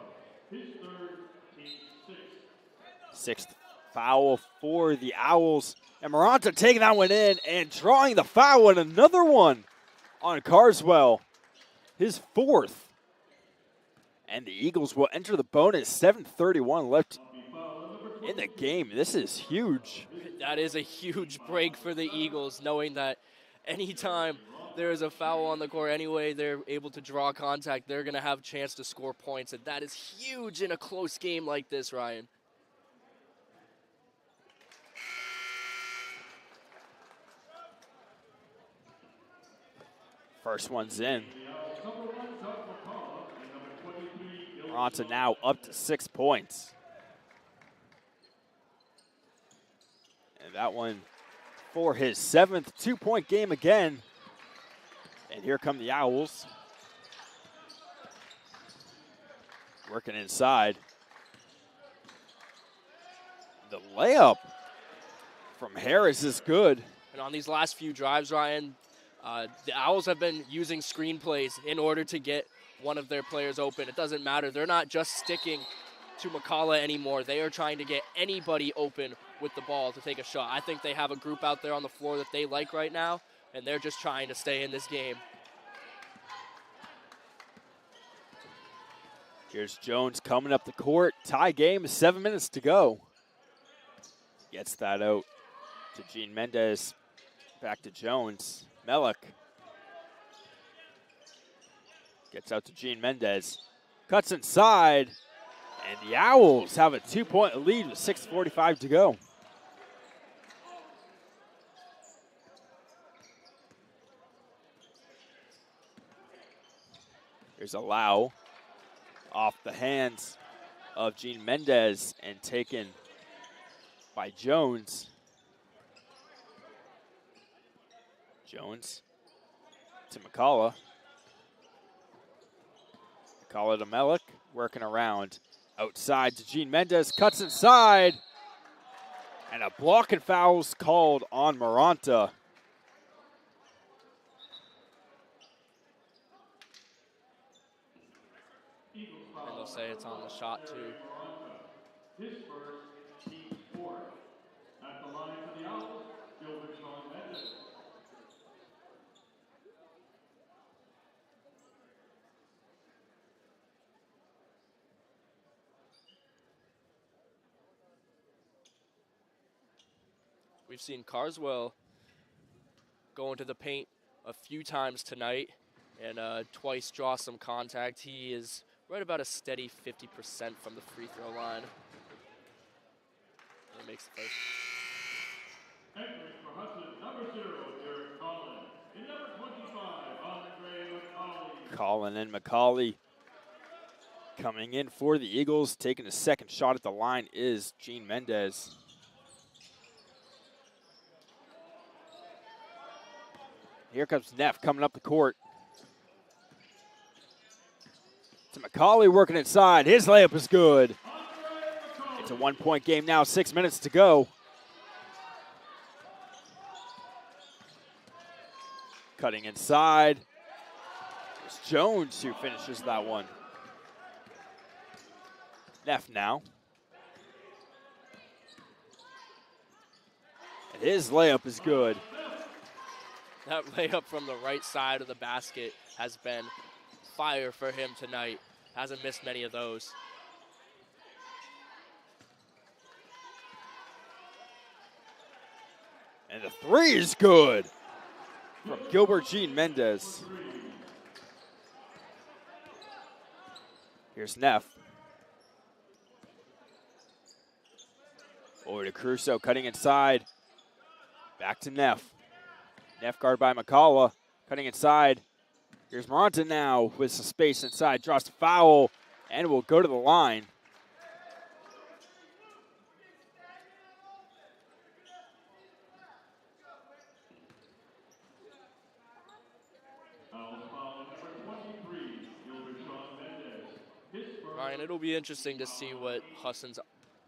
His third, team sixth. Sixth foul for the Owls. And Maranta taking that one in and drawing the foul, and another one on Carswell. His fourth. And the Eagles will enter the bonus. 7:31 left in the game. This is huge. That is a huge break for the Eagles, knowing that anytime there is a foul on the court, anyway they're able to draw contact, they're going to have a chance to score points. And that is huge in a close game like this, Ryan. First one's in. Maranta now up to 6 points. And that one for his 7th 2-point game again. And here come the Owls. Working inside. The layup from Harris is good. And on these last few drives, Ryan, the Owls have been using screen plays in order to get one of their players open. It doesn't matter. They're not just sticking to McCullough anymore. They are trying to get anybody open with the ball to take a shot. I think they have a group out there on the floor that they like right now, and they're just trying to stay in this game. Here's Jones coming up the court. Tie game, 7 minutes to go. Gets that out to Gene Mendez. Back to Jones. Mellick. Gets out to Gene Mendez. Cuts inside. And the Owls have a 2-point lead with 6:45 to go. Here's a Lau off the hands of Gene Mendez and taken by Jones. Jones to McCullough. McCullough to Mellick, working around. Outside to Gene Mendez, cuts inside. And a block and foul's called on Maranta. And they'll say it's on the shot, too. His first, team fourth. At the line for the Owls, Gilbert Sean Mendez. We've seen Carswell go into the paint a few times tonight and twice draw some contact. He is right about a steady 50% from the free throw line. And makes the first. Entering for Husson, number 0, Derek Collin. And number 25, Andre McCauley. Collin and McCauley coming in for the Eagles. Taking a second shot at the line is Gene Mendez. Here comes Neff coming up the court. To McCauley working inside. His layup is good. It's a 1-point game now, 6 minutes to go. Cutting inside. It's Jones who finishes that one. Neff now. And his layup is good. That layup from the right side of the basket has been fire for him tonight. Hasn't missed many of those. And the three is good from Gilbert Gene Mendez. Here's Neff. Over to Crusoe, cutting inside. Back to Neff. Neff guard by McCullough, cutting inside. Here's Maranta now with some space inside, draws the foul, and will go to the line. Brian. It'll be interesting to see what Husson's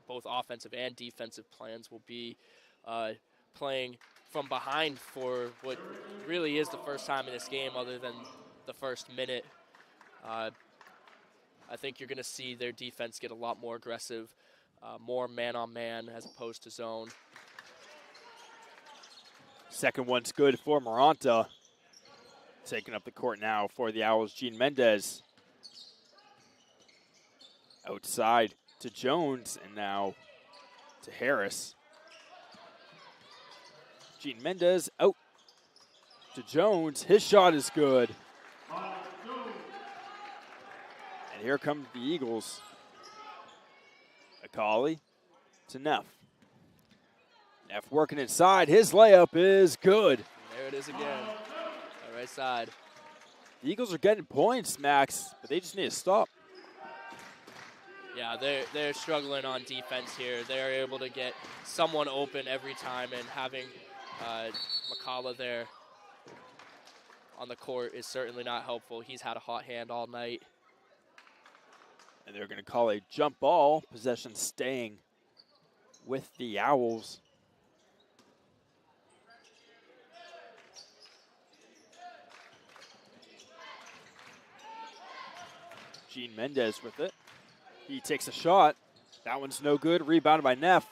both offensive and defensive plans will be, playing from behind for what really is the first time in this game other than the first minute. I think you're going to see their defense get a lot more aggressive, more man-on-man as opposed to zone. Second one's good for Maranta. Taking up the court now for the Owls, Gene Mendez. Outside to Jones, and now to Harris. Gene Mendez out to Jones. His shot is good. And here come the Eagles. Akali to Neff. Neff working inside. His layup is good. There it is again. On the right side. The Eagles are getting points, Max, but they just need to stop. Yeah, they're struggling on defense here. They're able to get someone open every time, and having McCullough there on the court is certainly not helpful. He's had a hot hand all night. And they're going to call a jump ball. Possession staying with the Owls. Gene Mendez with it. He takes a shot. That one's no good. Rebounded by Neff.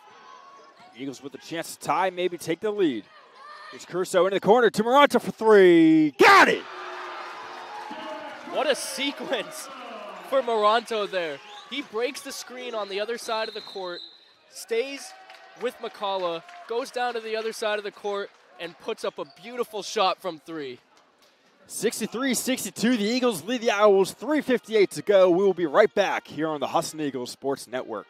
Eagles with a chance to tie, maybe take the lead. Here's Curso into the corner to Maranta for three. Got it! What a sequence for Moranto there. He breaks the screen on the other side of the court, stays with McCullough, goes down to the other side of the court, and puts up a beautiful shot from three. 63-62, the Eagles lead the Owls, 3:58 to go. We will be right back here on the Husson Eagles Sports Network.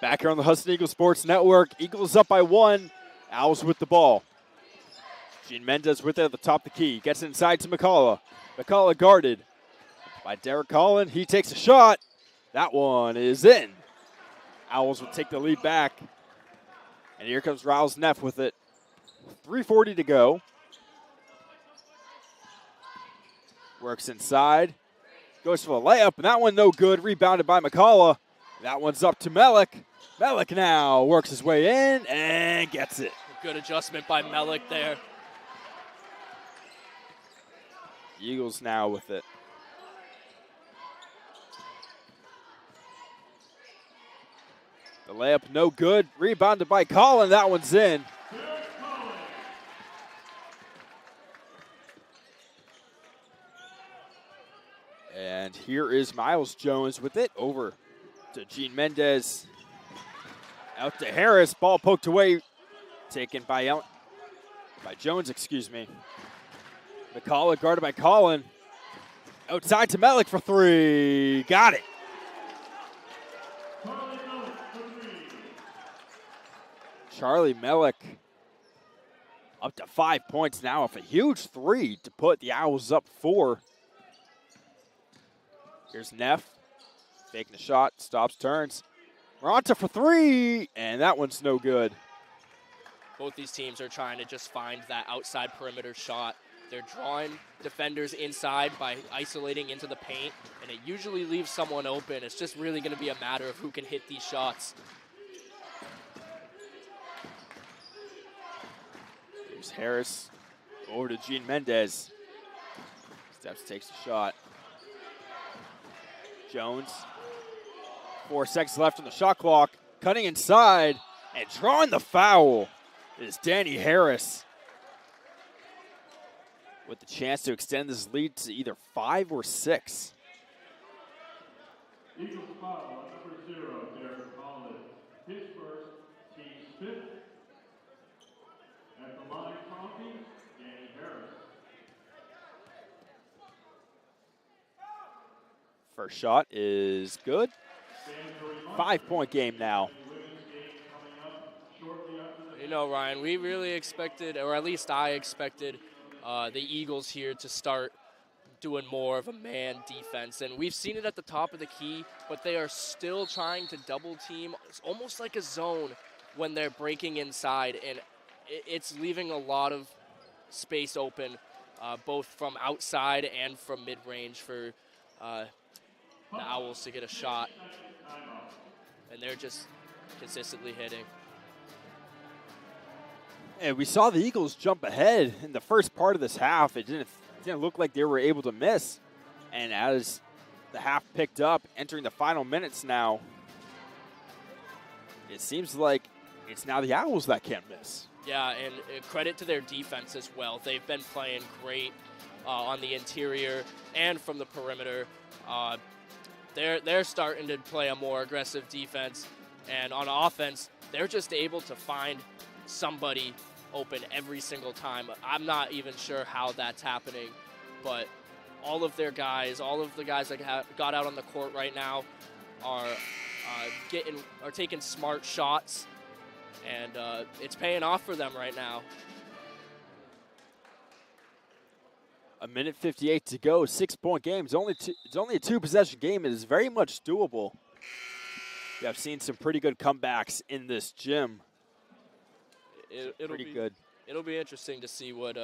Back here on the Husson Eagles Sports Network. Eagles up by one. Owls with the ball. Gene Mendez with it at the top of the key. Gets inside to McCullough. McCullough guarded by Derek Collin. He takes a shot. That one is in. Owls will take the lead back. And here comes Riles Neff with it. 3:40 to go. Works inside. Goes for the layup, and that one no good. Rebounded by McCullough. That one's up to Melik. Melik now works his way in and gets it. Good adjustment by Melik there. Eagles now with it. The layup no good. Rebounded by Collin. That one's in. And here is Miles Jones with it over to Gene Mendez. Out to Harris. Ball poked away. Taken by Jones, excuse me. McCullough guarded by Collin. Outside to Melik for three. Got it. Charlie Melik up to 5 points now with a huge three to put the Owls up 4. Here's Neff. Faking the shot. Stops, turns. Maranta for three. And that one's no good. Both these teams are trying to just find that outside perimeter shot. They're drawing defenders inside by isolating into the paint, and it usually leaves someone open. It's just really going to be a matter of who can hit these shots. Here's Harris over to Gene Mendez. Steps, takes the shot. Jones. 4 seconds left on the shot clock. Cutting inside and drawing the foul is Danny Harris. with the chance to extend this lead to either 5 or 6. Eagles foul on number 0, Derek Holland. His first, team's 5th. At the line, Coffee, Danny Harris. First shot is good. 5-point game now. You know, Ryan, we really expected, or at least I expected, the Eagles here to start doing more of a man defense. And we've seen it at the top of the key, but they are still trying to double team. It's almost like a zone when they're breaking inside, and it's leaving a lot of space open, both from outside and from mid-range for the Owls to get a shot. And they're just consistently hitting. And we saw the Eagles jump ahead in the first part of this half. It didn't look like they were able to miss. And as the half picked up, entering the final minutes now, it seems like it's now the Owls that can't miss. Yeah, and credit to their defense as well. They've been playing great on the interior and from the perimeter. They're starting to play a more aggressive defense. And on offense, they're just able to find somebody open every single time. I'm not even sure how that's happening, but all of their guys, all of the guys that got out on the court right now are taking smart shots, and it's paying off for them right now. A minute 58 to go, 6-point game. It's only a 2-possession game. It is very much doable. We have seen some pretty good comebacks in this gym. It'll be good. It'll be interesting to see what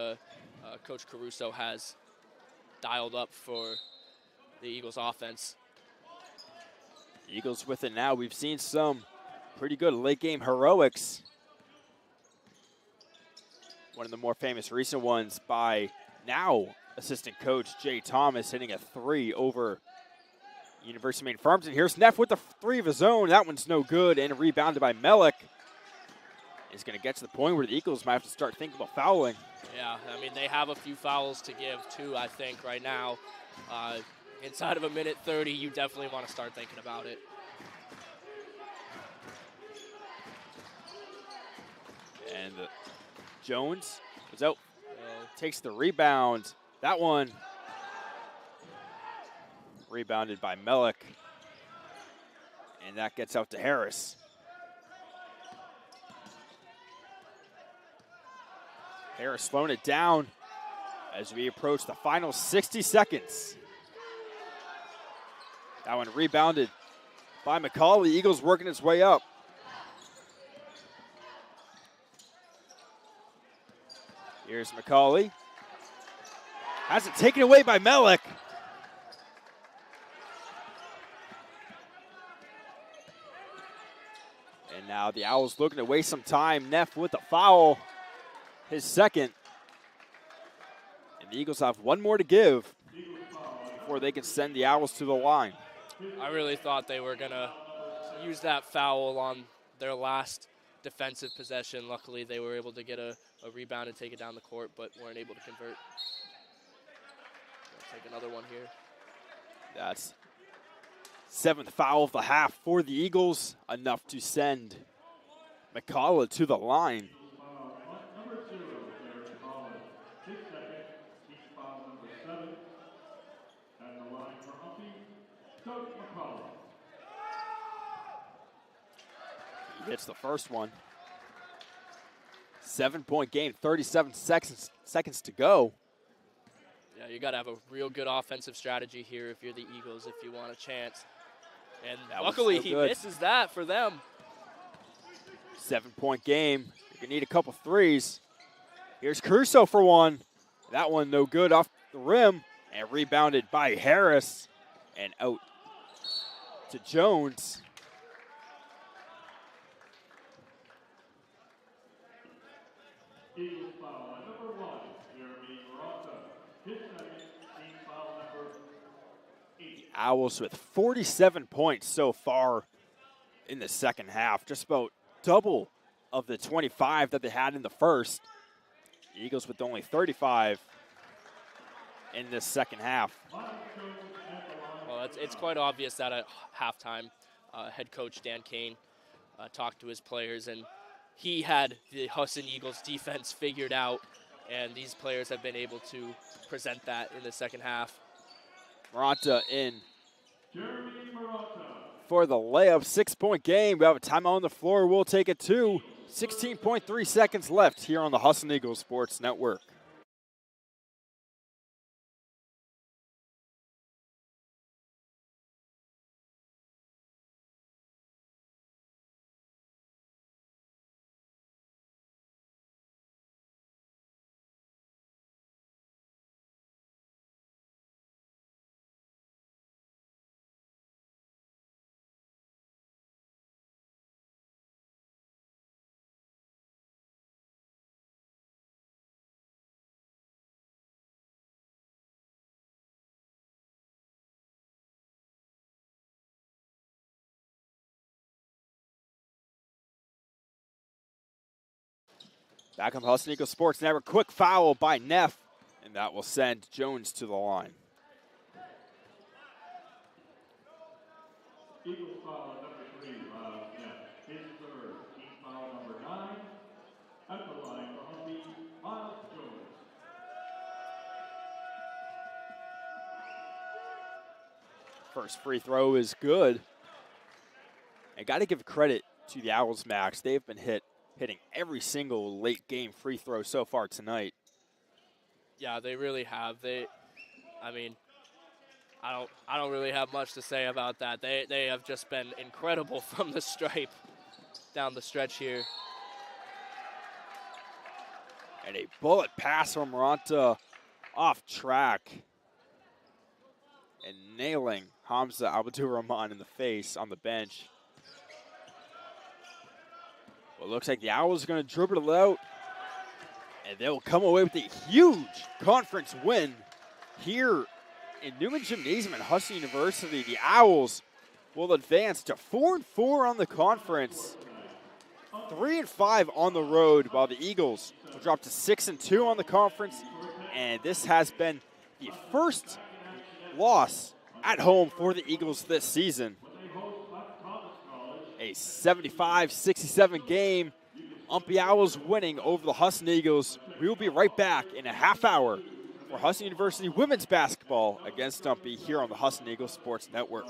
Coach Caruso has dialed up for the Eagles offense. Eagles with it now. We've seen some pretty good late-game heroics. One of the more famous recent ones by now assistant coach Jay Thomas, hitting a 3 over University of Maine Farmington. Here's Neff with the 3 of his own. That one's no good, and rebounded by Melick. Is going to get to the point where the Eagles might have to start thinking about fouling. Yeah, I mean, they have a few fouls to give, too, I think, right now. Inside of a minute 30, you definitely want to start thinking about it. And Jones is out, takes the rebound. That one rebounded by Melick. And that gets out to Harris. Harris slowing it down as we approach the final 60 seconds. That one rebounded by McCauley. Eagles working its way up. Here's McCauley. Has it taken away by Melick. And now the Owls looking to waste some time. Neff with the foul. His second. And the Eagles have one more to give before they can send the Owls to the line. I really thought they were going to use that foul on their last defensive possession. Luckily, they were able to get a rebound and take it down the court, but weren't able to convert. I'll take another one here. That's 7th foul of the half for the Eagles, enough to send McCullough to the line. He hits the first one. 7-point game, 37 seconds to go. Yeah, you got to have a real good offensive strategy here if you're the Eagles, if you want a chance. And luckily he misses that for them. 7-point game. You're going to need a couple threes. Here's Caruso for one. That one no good off the rim. And rebounded by Harris. And out to Jones. Eagles foul on number 1, Jeremy Murata. His second, team foul number 8. Owls with 47 points so far in the second half. Just about double of the 25 that they had in the first. The Eagles with only 35. in this second half. Well, it's quite obvious that at halftime, head coach Dan Kane talked to his players, and he had the Husson Eagles defense figured out, and these players have been able to present that in the second half. Maranta in for the layup, 6-point game. We have a timeout on the floor. We'll take it to 16.3 seconds left here on the Husson Eagles Sports Network. Back on the Husson Eagles Sports Network, quick foul by Neff, and that will send Jones to the line. Eagles foul number 3, Miles Neff. His third, team foul number 9. At the line for Humvee, Miles Jones. First free throw is good. I got to give credit to the Owls, Max. They've been hitting every single late game free throw so far tonight. Yeah, they really have. I don't really have much to say about that. They have just been incredible from the stripe down the stretch here. And a bullet pass from Maranta off track. And nailing Hamza Abdur-Rahman in the face on the bench. Well, it looks like the Owls are going to dribble it out. And they'll come away with a huge conference win here in Newman Gymnasium at Husson University. The Owls will advance to 4-4 on the conference, 3-5 on the road, while the Eagles will drop to 6-2 on the conference. And this has been the first loss at home for the Eagles this season. A 75-67 game. Umpy Owls winning over the Husson Eagles. We will be right back in a half hour for Husson University women's basketball against Umpy here on the Husson Eagles Sports Network.